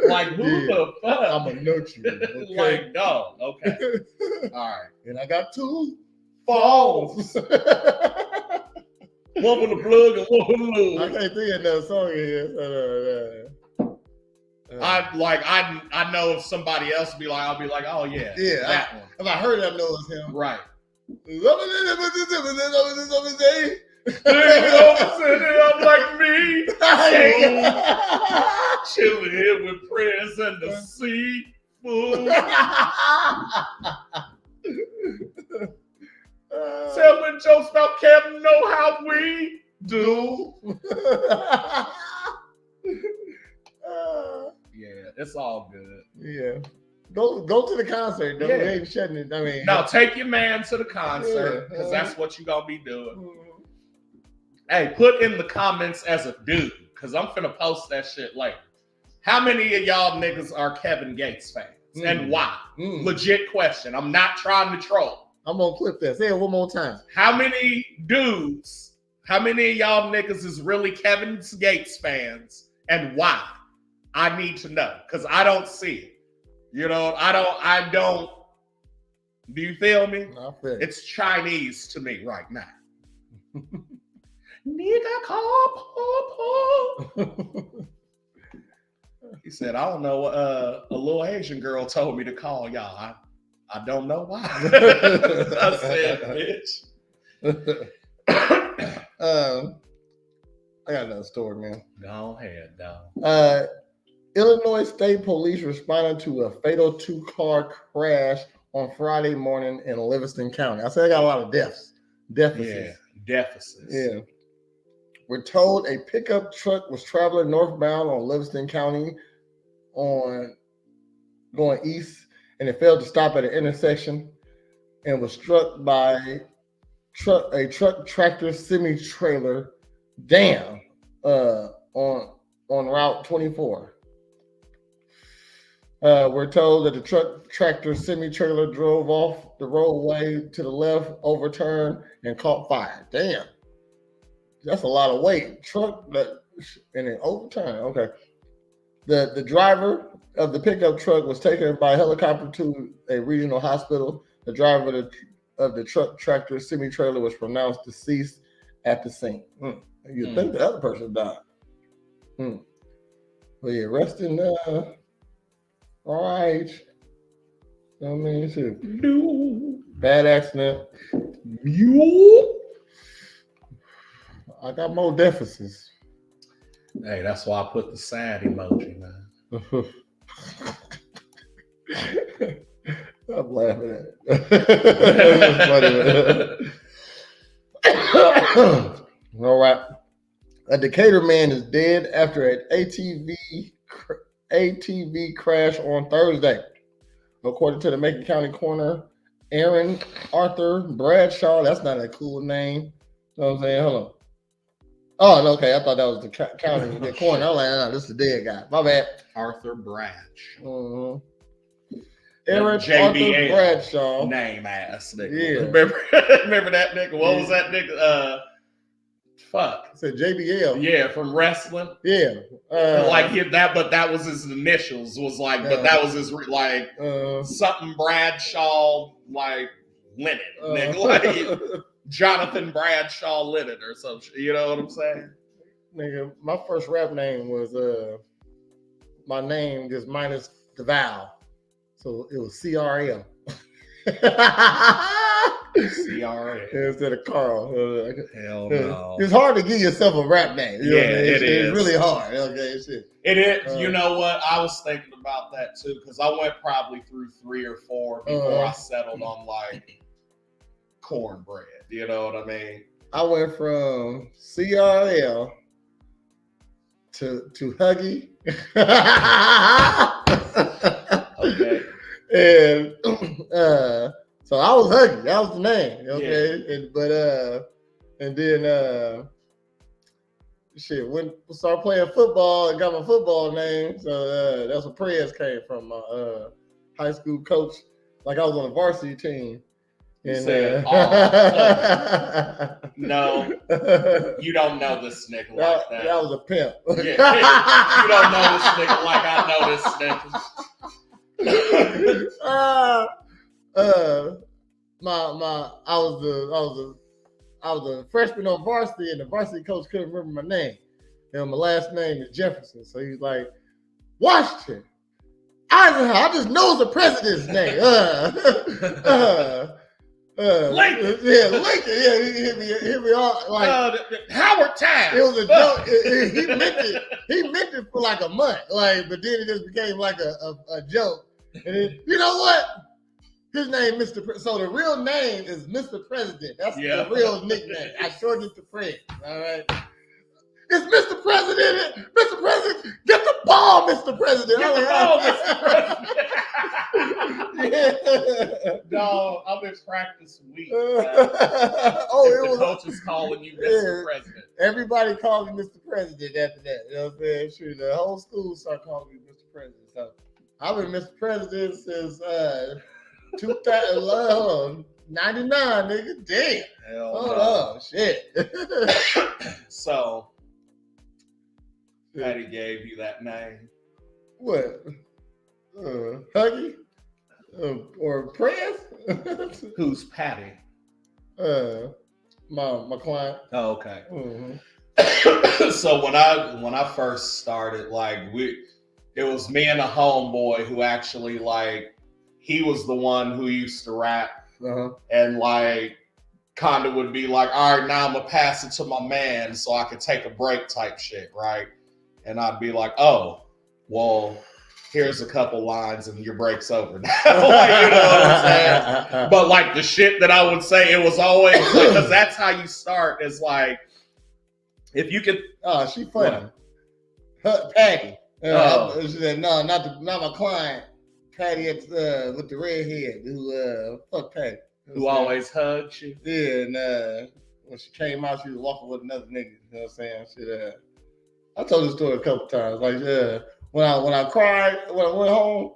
Like, who the fuck? I'm a nurturer. Okay? Like, dog. Okay. All right. And I got 2 falls. One with the plug and one with the lube. I can't think of another song here. I know if somebody else be like, I'll be like, oh yeah, that one. If I heard it, I know it's him. Right. I'm like me. Chilling here with Prince and the seafood. Telling jokes about Kevin know how we do. Yeah, it's all good. Yeah. Go to the concert, though. Yeah. They ain't shutting it. I mean, now take your man to the concert because that's what you gonna be doing. Hey, put in the comments as a dude because I'm finna post that shit later. How many of y'all niggas are Kevin Gates fans and why? Legit question. I'm not trying to troll. I'm gonna clip that. Say it one more time. How many dudes? How many of y'all niggas is really Kevin Gates fans and why? I need to know because I don't see it. You know, I don't. Do you feel me? I feel it. It's Chinese to me right now. Nigga, call Papa. He said, I don't know. A little Asian girl told me to call y'all. I don't know why. I said, bitch. I got another story, man. Go ahead, dog. Illinois State Police responded to a fatal 2-car crash on Friday morning in Livingston County. I said I got a lot of deaths. Yeah, deficits. Yeah. We're told a pickup truck was traveling northbound on Livingston County going east, and it failed to stop at an intersection and was struck by a truck tractor semi-trailer on Route 24. We're told that the truck tractor semi-trailer drove off the roadway to the left, overturned, and caught fire. Damn. That's a lot of weight. Truck that and it overturned. Okay. The driver of the pickup truck was taken by helicopter to a regional hospital. The driver of the truck tractor semi-trailer was pronounced deceased at the scene. You'd think the other person died. Well, yeah, resting all right. I mean, too. Bad accident. I got more deficits. Hey, that's why I put the sad emoji, man. I'm laughing at it. All right. A Decatur man is dead after an ATV crash on Thursday. According to the Macon County coroner, Aaron Arthur Bradshaw. That's not a cool name. You know what I'm saying? Hold on. Oh, no, okay. I thought that was the county, the coroner. I was like, no, this is the dead guy. My bad. Arthur Bratch. Aaron Arthur Bradshaw. Name ass nigga. Yeah. Remember that nigga? What was that nigga? Fuck. It said JBL. Yeah, from wrestling. Yeah. But that was his initials. Was like, but that was his like something Bradshaw like Leonard, nigga, like Jonathan Bradshaw Leonard or some shit. You know what I'm saying? Nigga, my first rap name was my name just minus the vowel, so it was CRL. CRL instead of Carl. Hell no. It's hard to give yourself a rap name. You know it is. It's really hard. Okay, shit. It is. You know what? I was thinking about that too because I went probably through 3 or 4 before I settled on like cornbread. You know what I mean? I went from CRL to Huggy. Okay. And so I was Huggy. That was the name. Okay. Yeah. And then shit, when I started playing football and got my football name. So that's where Prez came from, my high school coach. Like I was on the varsity team. You And said, no, you don't know this nigga like that. That was a pimp. Yeah. You don't know this nigga like I know this nigga. I was a freshman on varsity, and the varsity coach couldn't remember my name. And my last name is Jefferson, so he's like, Washington, Eisenhower. I just know the president's name. Lincoln. Yeah, Lincoln. Yeah, he hit me all like Howard Time. it was a joke. He meant it for like a month, like, but then it just became like a joke. And then, you know what? His name, Mr. So the real name is Mr. President. That's the real nickname. I shortened it to Fred. All right. It's Mr. President. Mr. President, get the ball, Mr. President. Get the ball, Mr. President. Yeah. Dog, I've been practicing weeks. The coach is calling you Mr. President. Everybody called me Mr. President after that. You know what I'm saying? Sure, the whole school started calling me Mr. President. So I've been Mr. President since 99, nigga. Damn. Hold on, shit. So, Patty gave you that name. What? Huggy? Or Prez? Who's Patty? My client. Oh, okay. Mm-hmm. So when I first started, like it was me and a homeboy who actually, like, he was the one who used to rap, and like kind of would be like, all right, now I'm gonna pass it to my man so I could take a break type shit, right? And I'd be like, oh, well, here's a couple lines and your break's over now. Like, you know what I'm saying? But like the shit that I would say, it was always, because that's how you start, is like, if you could. Oh, she funny. Patty. She said, no, not my client. Patty with the red head, who fuck Patty. Who always hugs you. Yeah, and when she came out, she was walking with another nigga. You know what I'm saying? I told this story a couple times. Like, when I cried, when I went home.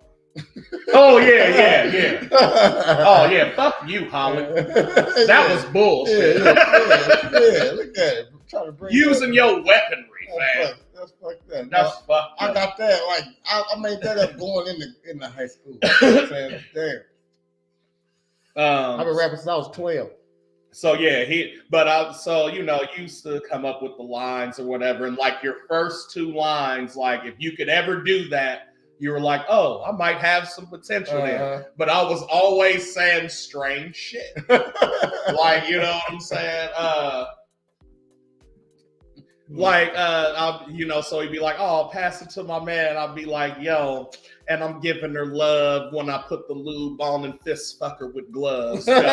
Oh yeah. Oh yeah, fuck you, Holly. That was bullshit. Yeah, look at it. I'm trying to bring using your weaponry, man. That's fucked up. That's fucked up. I got that. Like, I made that up going in the high school. You know what I'm saying? Damn. I've been rapping since I was 12. So yeah, used to come up with the lines or whatever, and like your first two lines, like if you could ever do that, you were like, oh, I might have some potential there. But I was always saying strange shit. Like, you know what I'm saying? So he'd be like, oh, I'll pass it to my man. I'll be like, yo, and I'm giving her love when I put the lube on and fist fuck her with gloves. And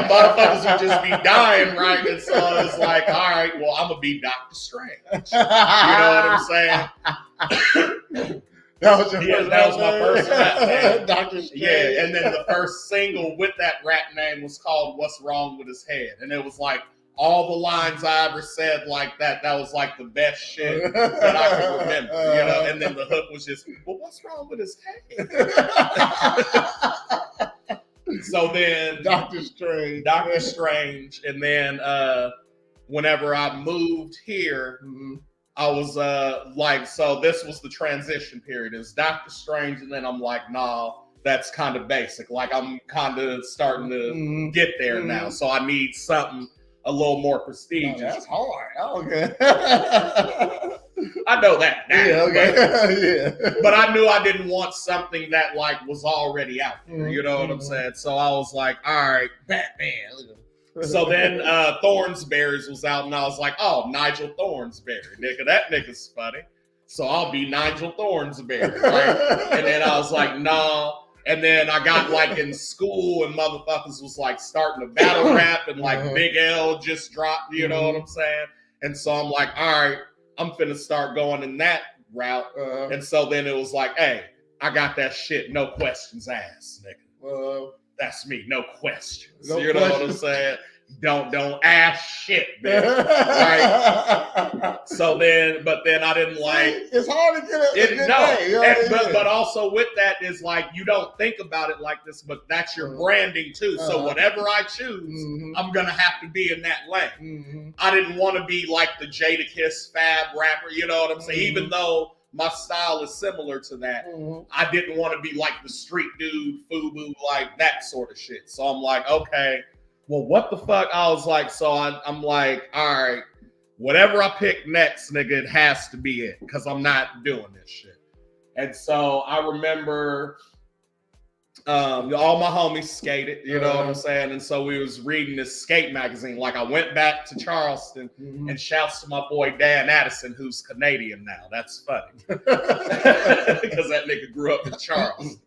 motherfuckers would just be dying, right? And so it's like, all right, well, I'm going to be Dr. Strange. You know what I'm saying? That was my first rap name. Dr. Strange. Yeah, and then the first single with that rap name was called What's Wrong With His Head? And it was like, all the lines I ever said like that was like the best shit that I could remember, you know? And then the hook was just, well, what's wrong with his head? So then Dr. Strange. And then whenever I moved here, I was so this was the transition period. It's Dr. Strange, and then I'm like, nah, that's kind of basic. Like, I'm kind of starting to get there now. So I need something a little more prestigious. Oh, that's hard. Okay. I know that now. Yeah, okay. But I knew I didn't want something that like was already out there. You know what I'm saying? So I was like, all right, Batman. So then Thornsberry's was out, and I was like, oh, Nigel Thornsberry. Nigga, that nigga's funny. So I'll be Nigel Thornsberry, right? And then I was like, nah. And then I got like in school, and motherfuckers was like starting to battle rap, and like Big L just dropped, you know what I'm saying? And so I'm like, all right, I'm finna start going in that route. And so then it was like, hey, I got that shit, no questions asked, nigga. That's me, no questions. No you know questions. what I'm saying? Don't ask shit, bitch. Right? So then, but then I didn't like. It's hard to get a good name. You know what I mean? But also with that is like you don't think about it like this, but that's your branding too. So whatever I choose, I'm gonna have to be in that lane. I didn't want to be like the Jadakiss Fab rapper. You know what I'm saying? Even though my style is similar to that, I didn't want to be like the street dude, FUBU, like that sort of shit. So I'm like, okay. Well, what the fuck? I was like, so I'm like, all right, whatever I pick next, nigga, it has to be it because I'm not doing this shit. And so I remember all my homies skated, you know what I'm saying? And so we was reading this skate magazine. Like I went back to Charleston and shouts to my boy Dan Addison, who's Canadian now. That's funny because that nigga grew up in Charleston.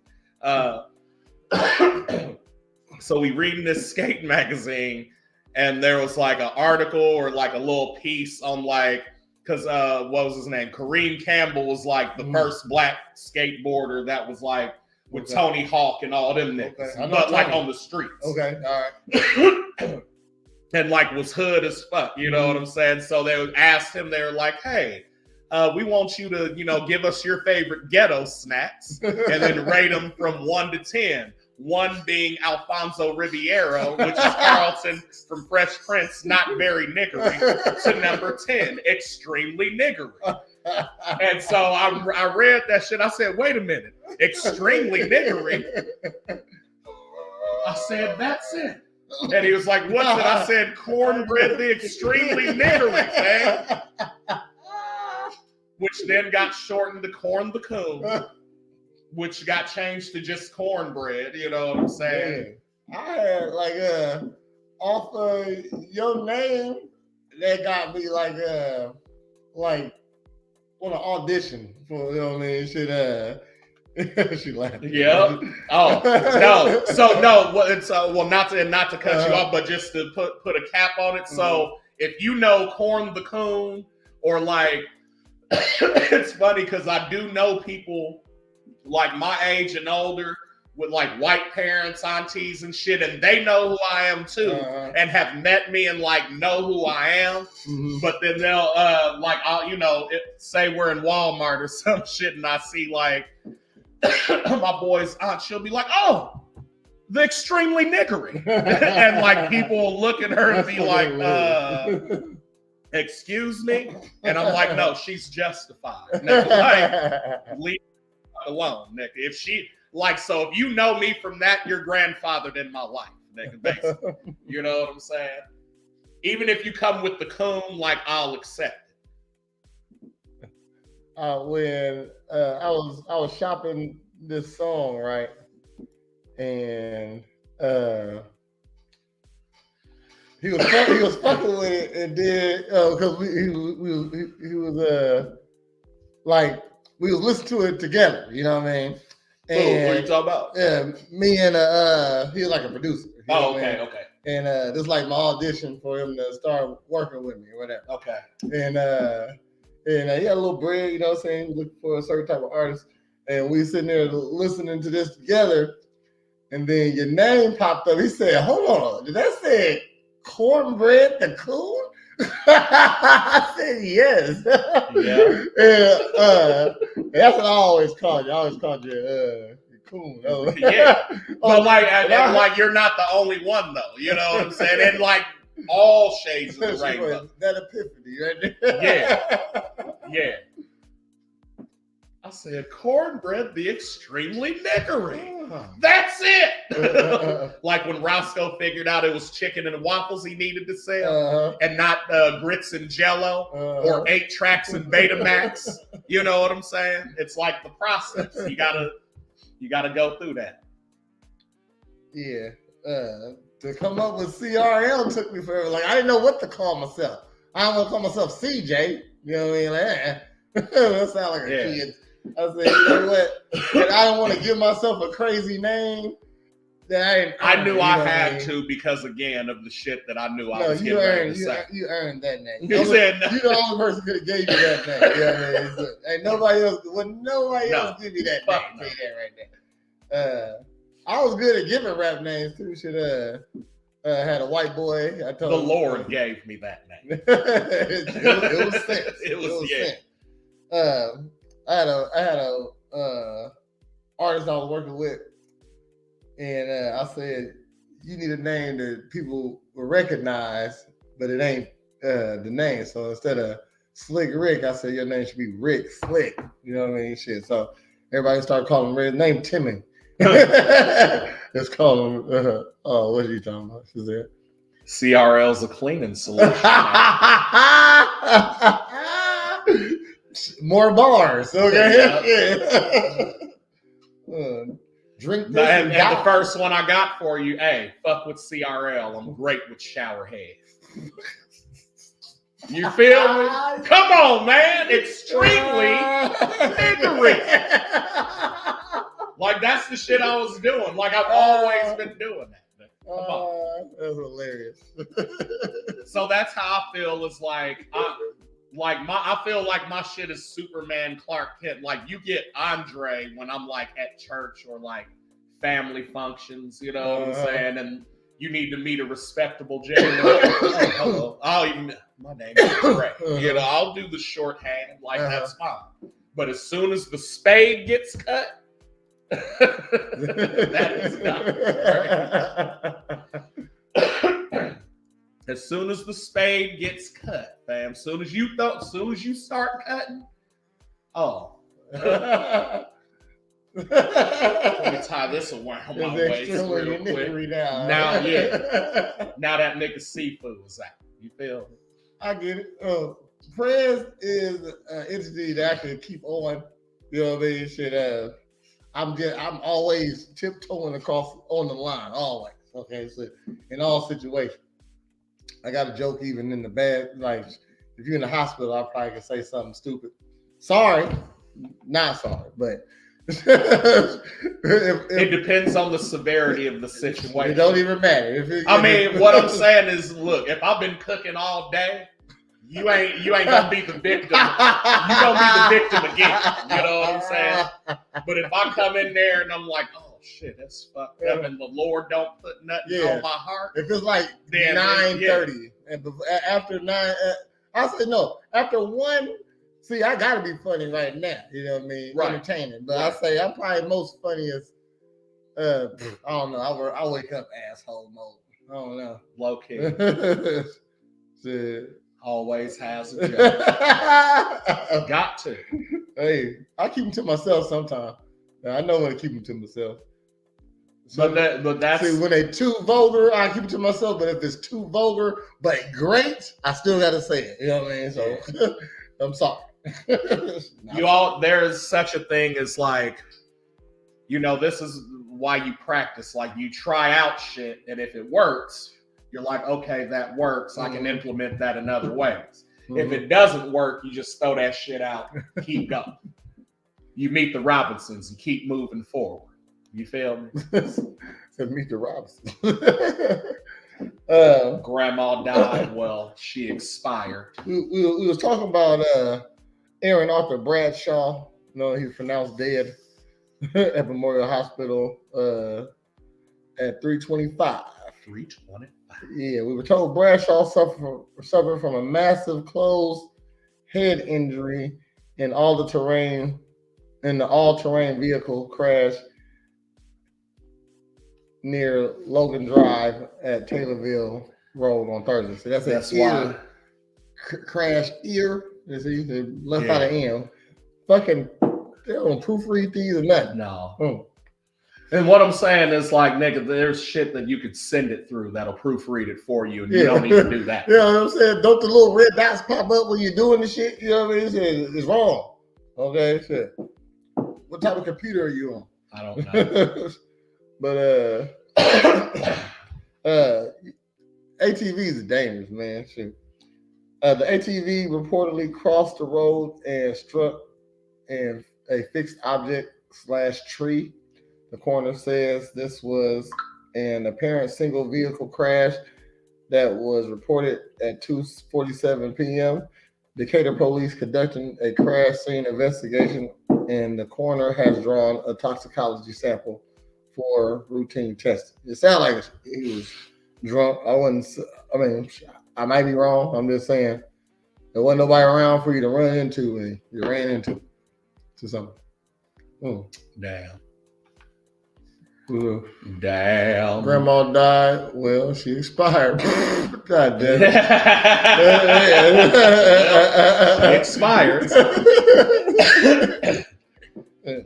So we reading this skate magazine, and there was like an article or like a little piece on like, because what was his name? Kareem Campbell was like the first black skateboarder that was like with Tony Hawk and all them niggas, but like on the streets. Okay, all right. And like was hood as fuck, you know what I'm saying? So they asked him, they were like, hey, we want you to, give us your favorite ghetto snacks and then rate them from 1 to 10. 1 being Alfonso Ribeiro, which is Carlton from Fresh Prince, not very niggery, to number 10, extremely niggery. And so I read that shit. I said, wait a minute, extremely niggery? I said, that's it. And he was like, what's it? I said, cornbread the extremely niggery, man. Which then got shortened to Corn the Coon. Which got changed to just cornbread, you know what I'm saying? Man, I had like off of your name, that got me like want to audition for, you know what I mean? She laughed. Yeah. Oh no. So no. Well, it's not to cut you off, but just to put a cap on it. So if you know Corn the Coon or like, it's funny because I do know people like my age and older with like white parents, aunties and shit, and they know who I am too, and have met me and like know who I am. But then they'll say we're in Walmart or some shit, and I see like my boy's aunt, she'll be like, "Oh, the extremely niggery," and like people will look at her and be like, "Excuse me," and I'm like, "No, she's justified." Like, leave alone, nigga. If she so if you know me from that, you're grandfathered in my life, nigga, basically. You know what I'm saying? Even if you come with the coon, like I'll accept it. When I was shopping this song, right? And he was fucking with it, and then because he was like we was listening to it together, you know what I mean? And, what are you talking about? Yeah, me and he was like a producer. Oh, okay, okay. And this is like my audition for him to start working with me or whatever. Okay. And he had a little bread, you know what I'm saying, looking for a certain type of artist. And we sitting there listening to this together. And then your name popped up. He said, hold on, did that say Cornbread the Coon? I said yes. Yeah. And that's what I always called you. I always called you Coon. Yeah. But like you're not the only one though. You know what I'm saying? And like all shades of the rainbow. That epiphany right there. Yeah. Yeah. I said, cornbread the extremely niggery. That's it. Like when Roscoe figured out it was chicken and waffles he needed to sell and not grits and jello or 8 tracks and Betamax. You know what I'm saying? It's like the process. You gotta go through that. Yeah. To come up with CRL took me forever. Like I didn't know what to call myself. I don't want to call myself CJ. You know what I mean? Like, that sounds like a kid. I said, you know what? And I don't want to give myself a crazy name. I knew I had to because again of the shit that I knew I was getting ready to say. You earned that name. You said no. You the only person could have gave you that name. Yeah, man. Ain't nobody else. When nobody else give you that name, No. say that right there. I was good at giving rap names too. Should had a white boy. I told the Lord gave me that name. it was sent. It was yeah. Sent. I had a artist I was working with, and I said, "You need a name that people will recognize, but it ain't the name." So instead of Slick Rick, I said your name should be Rick Slick. You know what I mean? Shit. So everybody started calling him his name Timmy. Let's call him. What are you talking about? Is there? CRL's a cleaning solution. More bars, okay? Drink this and the first one I got for you, hey, fuck with CRL. I'm great with shower head. You feel me? Come on, man. Extremely niggery. Like, that's the shit I was doing. Like, I've always been doing that. Come on. That's hilarious. So that's how I feel. Is like, I feel like my shit is Superman Clark Kent. Like, you get Andre when I'm like at church or like family functions, you know what I'm saying? And you need to meet a respectable gentleman. Hello. My name is Ray. You know, I'll do the shorthand, like that's fine. But as soon as the spade gets cut, that is not right. As soon as the spade gets cut, fam. As soon as you start cutting, let me tie this around my waist real quick. Now that nigga seafood is out. You feel me? I get it. Prez is an entity that I can keep on. You know what I mean? Shit. I'm always tiptoeing across on the line, always. Okay, so in all situations, I got a joke even in the bad. Like if you're in the hospital, I probably can say something stupid. Sorry, not sorry, but it depends on the severity of the situation. It don't even matter. What I'm saying is, look, if I've been cooking all day, you ain't gonna be the victim. You gonna be the victim again. You know what I'm saying? But if I come in there and I'm like, oh shit, that's fucked up, and the Lord don't put nothing on my heart. If it's like 9:30 and after 9, I say no. After 1, see, I gotta be funny right now. You know what I mean? Right. Entertaining. But I say I'm probably most funniest. I don't know. I wake up asshole mode. I don't know. Low key. Shit. Always has a joke. Got to. Hey, I keep them to myself sometimes. I know when to keep them to myself. So, but that's see, when they too vulgar, I keep it to myself. But if it's too vulgar but great, I still gotta say it. You know what I mean? So I'm sorry. There's such a thing as like, this is why you practice. Like you try out shit, and if it works, you're like, okay, that works. I can implement that in other ways. If it doesn't work, you just throw that shit out, keep going. You meet the Robinsons and keep moving forward. You feel me? Meet the Robinsons. Grandma died. Well, she expired. We was talking about Aaron Arthur Bradshaw. He's pronounced dead at Memorial Hospital at 3:25. 3:25. Yeah, we were told Bradshaw suffered from a massive closed head injury in the all-terrain vehicle crash near Logan Drive at Taylorville Road on Thursday. So that's why crash ear. They left out an M. Fucking, they don't proofread these or nothing. No. And what I'm saying is like, nigga, there's shit that you could send it through that'll proofread it for you, and you don't even do that. You know what I'm saying? Don't the little red dots pop up when you're doing the shit? You know what I mean? It's wrong. Okay, shit. What type of computer are you on? I don't know. But ATVs are dangerous, man. Shit. The ATV reportedly crossed the road and struck in a fixed object / tree. The coroner says this was an apparent single vehicle crash that was reported at 2:47 p.m. Decatur police conducting a crash scene investigation, and the coroner has drawn a toxicology sample for routine testing. It sounds like he was drunk. I mean, I might be wrong. I'm just saying there wasn't nobody around for you to run into, and you ran into something. Damn. Ooh. Damn. Grandma died. Well, she expired. God damn it. She expired.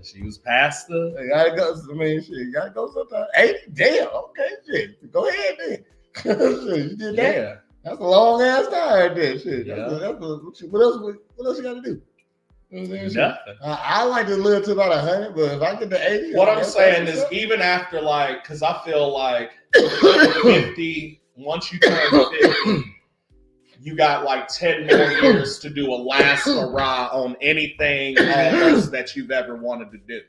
She was past the. You gotta go. I mean, shit, you gotta go sometime. 80? Damn. Okay, shit. Go ahead then. Shit, you did that. Yeah. That's a long ass time there. Shit. Yeah. What else you gotta do? You know what I'm saying? Nothing. I like to live to about 100, but if I get to 80, What I'm saying is, even after because I feel like 50, once you turn 50, you got like 10 more years to do a last hurrah on anything almost that you've ever wanted to do.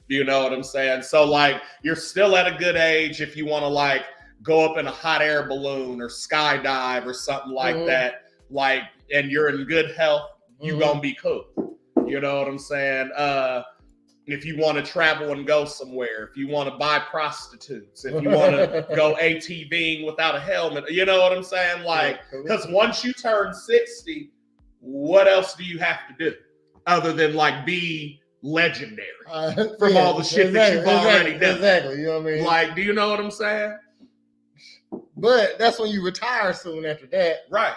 You know what I'm saying? So like, you're still at a good age if you want to like go up in a hot air balloon or skydive or something like that, like, and you're in good health, you're gonna be cool. You know what I'm saying? If you want to travel and go somewhere, if you want to buy prostitutes, if you want to go ATVing without a helmet, you know what I'm saying? Like, because once you turn 60, what else do you have to do other than like be legendary from all the shit that you've already done? Exactly, you know what I mean? Like, do you know what I'm saying? But that's when you retire soon after that. Right.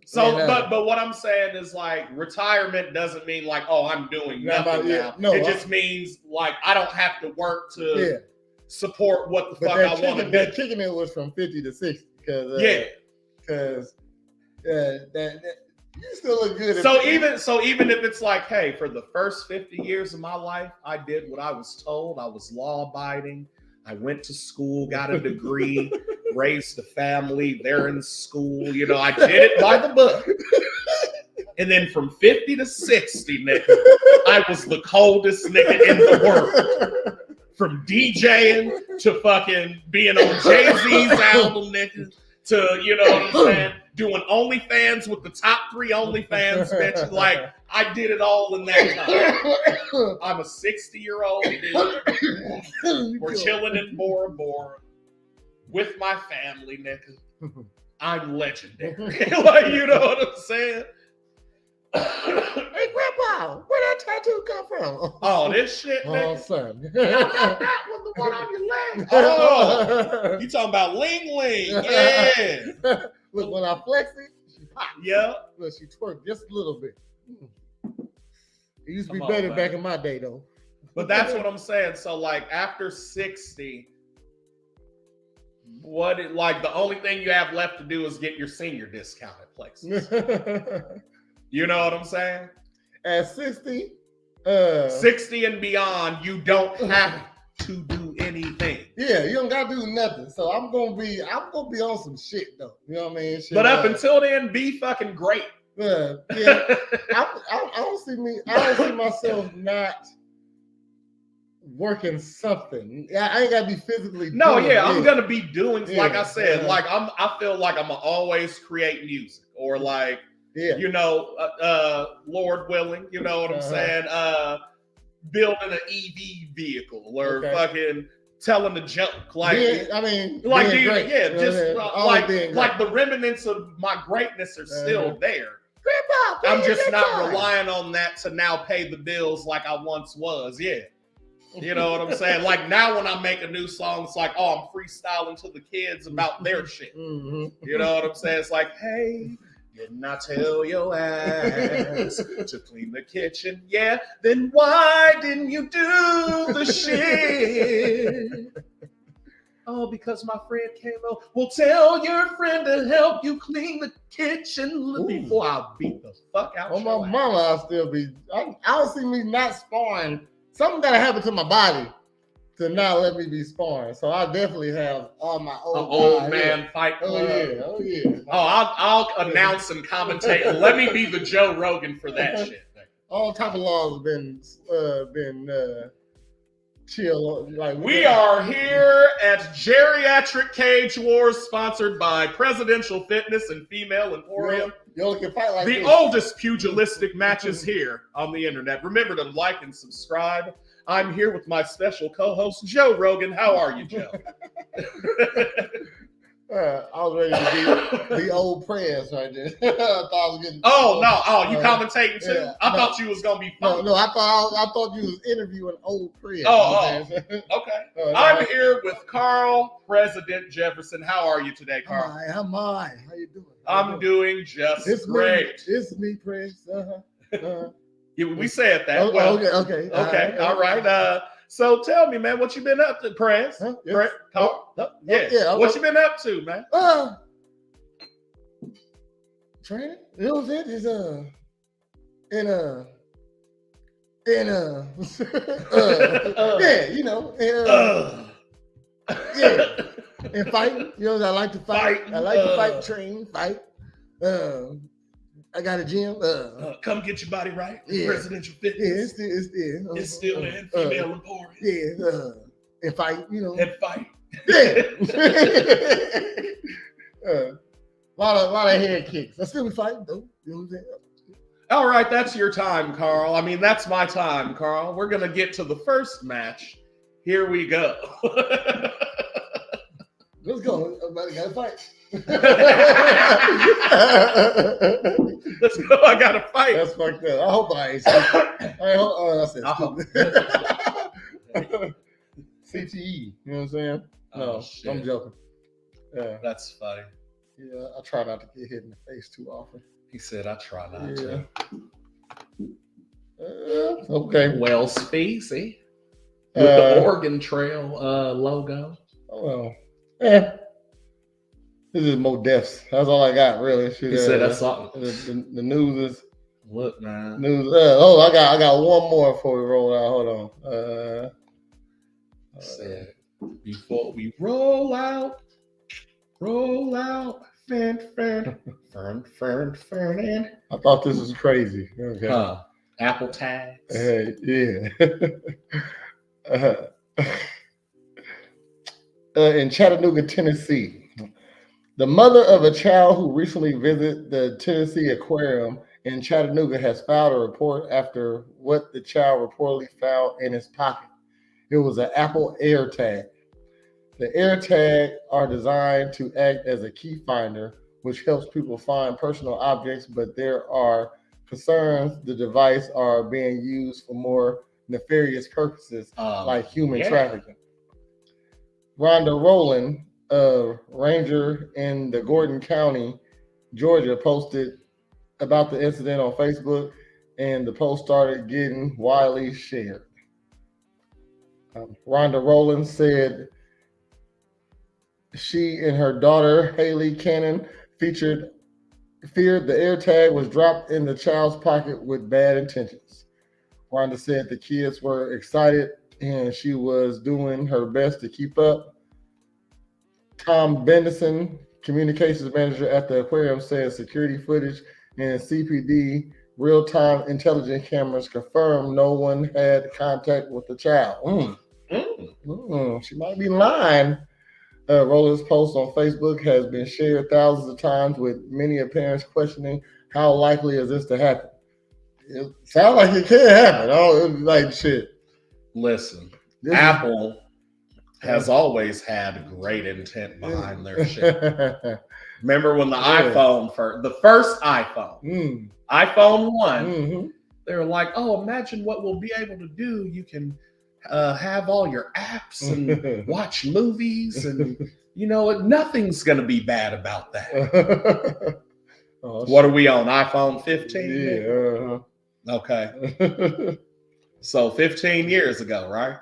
So, but what I'm saying is like retirement doesn't mean like, oh, I'm doing nothing now. No, it just means like I don't have to work to support what the fuck I want to do. That kicking it was from 50 to 60 because that you still look good. So even if it's like, hey, for the first 50 years of my life, I did what I was told. I was law abiding. I went to school, got a degree, raised a family. They're in school. You know, I did it by the book. And then from 50 to 60, nigga, I was the coldest nigga in the world. From DJing to fucking being on Jay-Z's album, nigga, to, you know what I'm saying, doing OnlyFans with the top 3 OnlyFans bitches. Like, I did it all in that time. I'm a 60-year-old dude. We're chilling in Bora Bora with my family, nigga. I'm legendary. Like, you know what I'm saying? Hey, Grandpa, where that tattoo come from? Oh, this shit, nigga. Oh, son. That was the one on your leg. Oh, you talking about Ling Ling. Yeah. Look, when I flex it, she pop. Yeah. Look, she twerk just a little bit. It used to be better back in my day, though. But that's what I'm saying. So, like, after 60, the only thing you have left to do is get your senior discount at places. You know what I'm saying? At 60? 60 and beyond, you don't have to do anything. Yeah, you don't gotta do nothing. So I'm gonna be on some shit though. You know what I mean? Shit, but up until then, be fucking great. Yeah. I don't see myself not working something. I ain't gotta be physically. I'm gonna be doing. Like I said, like I feel like I'm gonna always create music or like. Yeah. You know, Lord willing, you know what I'm saying? Building an EV vehicle or fucking telling a joke. Like, great. Like the remnants of my greatness are still there. Grandpa, I'm just not relying on that to now pay the bills like I once was. Yeah. You know what I'm saying? Like now when I make a new song, it's like, oh, I'm freestyling to the kids about their shit. You know what I'm saying? It's like, hey, didn't I tell your ass to clean the kitchen? Yeah, then why didn't you do the shit? Oh, because my friend came over. Well, tell your friend to help you clean the kitchen before I beat the fuck out. Oh, my mama, I'll still be. I don't see me not sparring. Something gotta happen to my body to not let me be sparring. So I definitely have all my old man fight club. Oh yeah. Oh, I'll announce and commentate. Let me be the Joe Rogan for that shit. All type of laws have been chill. Like We are here at Geriatric Cage Wars, sponsored by Presidential Fitness and Female Emporium. You only can fight like The this. oldest pugilistic matches here on the internet. Remember to like and subscribe. I'm here with my special co-host, Joe Rogan. How are you, Joe? I was ready to be the old press right there. I thought I was getting. You commentating too? Yeah, I thought you was gonna be funny. No, I thought you was interviewing old press. Okay. I'm here with Carl, President Jefferson. How are you today, Carl? Hi, how you doing? I'm doing just it's great. It's me, Prince. We said that. Okay. All right. So tell me, man, what you been up to, Prince? Huh? Yes. Yeah. What you been up to, man? Training. It was it. Is and fighting. You know, I like to fight. I like to fight, train, fight. I got a gym. Come get your body right. Yeah. Presidential Fitness. Yeah, It's still in Female Emporium. Yeah, and fight. You know, And fight. yeah. lot of head kicks. I still be fighting though. You know what I'm saying? All right, that's your time, Carl. I mean, that's my time, Carl. We're gonna get to the first match. Here we go. Let's go. Everybody got to fight. Let's go. I gotta fight. That's fucked up. I hope I ain't stupid. I said stupid. CTE. You know what I'm saying? No, shit. I'm joking. Yeah. That's funny. Yeah, I try not to get hit in the face too often. He said, I try not to. Okay. Well, see? With the Oregon Trail logo. Oh, well. Yeah. This is more deaths. That's all I got, really. Shit, He said that's something. The news is. Look, man. News. I got one more before we roll out. Hold on. Said before we roll out, fern. I thought this was crazy. Okay. Apple tags. Yeah. In Chattanooga, Tennessee, the mother of a child who recently visited the Tennessee Aquarium in Chattanooga has filed a report after what the child reportedly found in his pocket. It was an Apple AirTag. The AirTag are designed to act as a key finder, which helps people find personal objects, but there are concerns the device are being used for more nefarious purposes, like human trafficking. Rhonda Rowland, a ranger in the Gordon County, Georgia, posted about the incident on Facebook, and the post started getting widely shared. Rhonda Rowland said she and her daughter, Haley Cannon, feared the AirTag was dropped in the child's pocket with bad intentions. Rhonda said the kids were excited and she was doing her best to keep up. Tom Bendison, communications manager at the aquarium, said security footage and CPD real-time intelligence cameras confirmed no one had contact with the child. She might be lying. Rowland's post on Facebook has been shared thousands of times, with many parents questioning how likely is this to happen. It sounds like it can happen. Oh, like shit. Listen, Apple has always had great intent behind their shit. Remember when the iPhone the first iPhone, iPhone 1, they were like, oh, imagine what we'll be able to do. You can have all your apps and watch movies, and nothing's going to be bad about that. What are we on? iPhone 15? Yeah. Okay. So 15 years ago, right?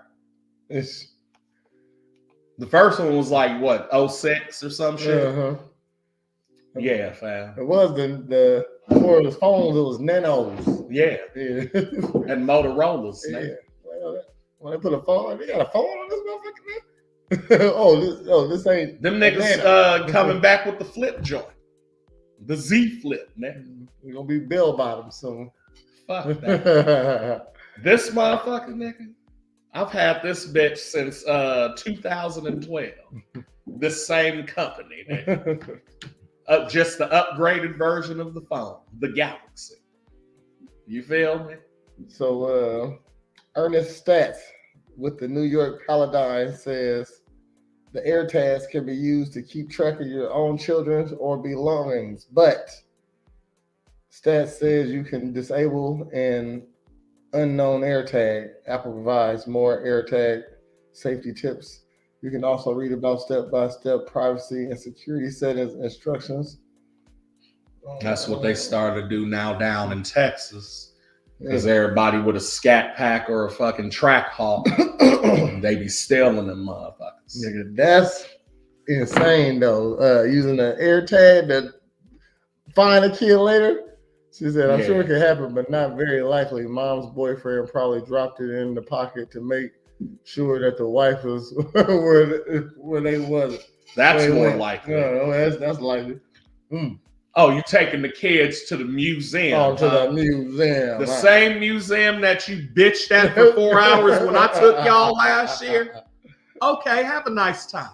The first one was like what, 06 or some shit? Yeah, fam. It was the before the phones, it was nanos. Yeah. And Motorola's. Yeah. When they put a phone, they got a phone on this motherfucker. This ain't them niggas coming back with the flip joint. The Z flip, man. We're gonna be bell bottom soon. Fuck that. This motherfucker, nigga. I've had this bitch since 2012. This same company. Just the upgraded version of the phone, the Galaxy. You feel me? So Ernest Stats with the New York Paladine says the AirTags can be used to keep track of your own children's or belongings, but Stats says you can disable an unknown AirTag. Apple provides more AirTag safety tips. You can also read about step-by-step privacy and security settings instructions. That's what they started to do now down in Texas. Because everybody with a Scat Pack or a fucking Track Hawk, they be stealing them motherfuckers. Nigga, that's insane though. Using an AirTag to find a kid later. She said, I'm sure it could happen, but not very likely. Mom's boyfriend probably dropped it in the pocket to make sure that the wife was where they wasn't. That's more likely. No, that's likely. Oh, you taking the kids to the museum? Oh, to the museum. The same museum that you bitched at for 4 hours when I took y'all last year? Okay, have a nice time.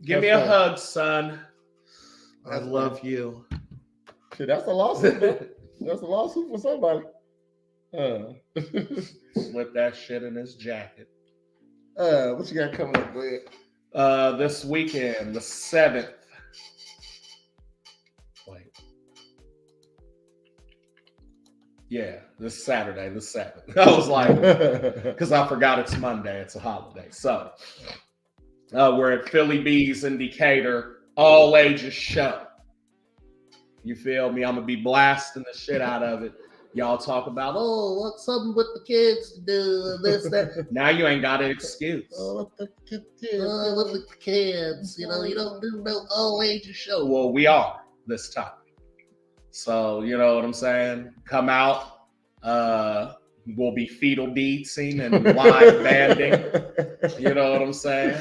Give me a hug, son. I love you. Shit, that's a lawsuit. That's a lawsuit for somebody. Slip that shit in his jacket. What you got coming up, Greg? This weekend, the 7th. Wait. Yeah, this Saturday, the 7th. I was like, because I forgot it's Monday. It's a holiday. So, we're at Philly Bees in Decatur, all ages show. You feel me? I'm going to be blasting the shit out of it. Y'all talk about, oh, what's something with the kids to do, this, that. Now you ain't got an excuse. Oh, with the kids. You know, you don't do no all ages show. Well, we are this time. So, you know what I'm saying? Come out. We'll be fetal beatsing and live banding. You know what I'm saying?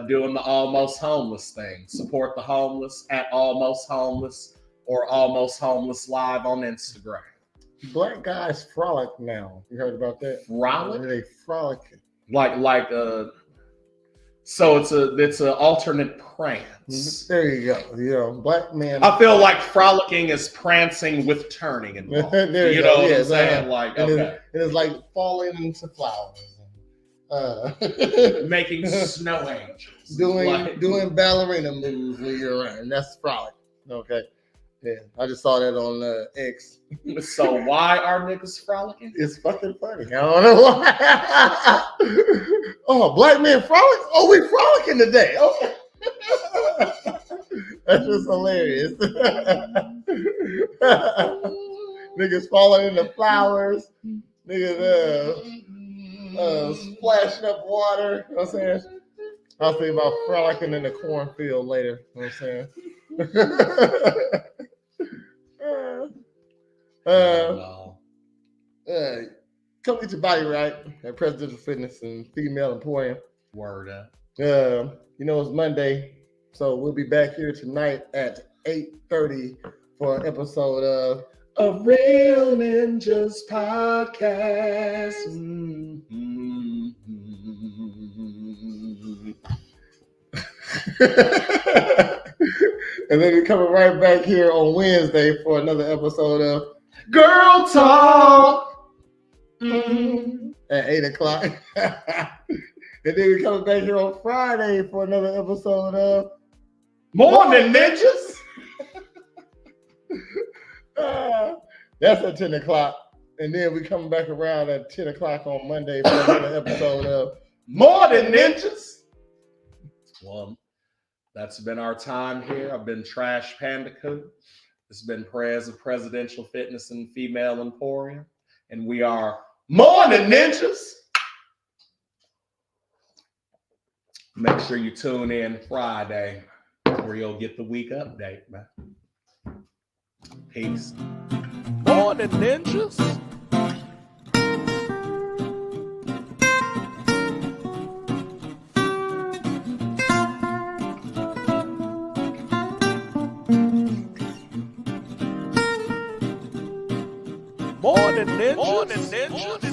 Doing the Almost Homeless thing. Support the homeless at Almost Homeless or Almost Homeless Live on Instagram. Black guys frolic now. You heard about that? Frolic? They frolicking. So it's an alternate prance. There you go. You know, black men. I feel like frolicking is prancing with turning involved. You know what I'm saying? Like, okay. It's like falling into flowers. Making snow angels. Doing ballerina moves when you're around. That's frolic. Okay. Yeah, I just saw that on X. So why are niggas frolicking? It's fucking funny. I don't know why. Oh, black men frolic? Oh, we frolicking today. Okay. That's just hilarious. Niggas falling in the flowers. Niggas splashing up water. You know what I'm saying? I'll think about frolicking in the cornfield later. You know what I'm saying? Come get your body right at Presidential Fitness and Female Emporium. Word up. You know it's Monday, so we'll be back here tonight at 8:30 for an episode of A Real Ninjas Podcast. And then we're coming right back here on Wednesday for another episode of Girl Talk. At 8 o'clock. And then we're coming back here on Friday for another episode of Morn'n Ninjas. That's at 10 o'clock. And then we're coming back around at 10 o'clock on Monday for another episode of Morn'n Ninjas. Well, that's been our time here. I've been Trash Pandacoot. It's been Prayers of Presidential Fitness and Female Emporium. And we are Morn'n Ninjas. Make sure you tune in Friday where you'll get the week update, man. Peace. Morn'n Ninjas. Morn'n Morn'n Ninjas.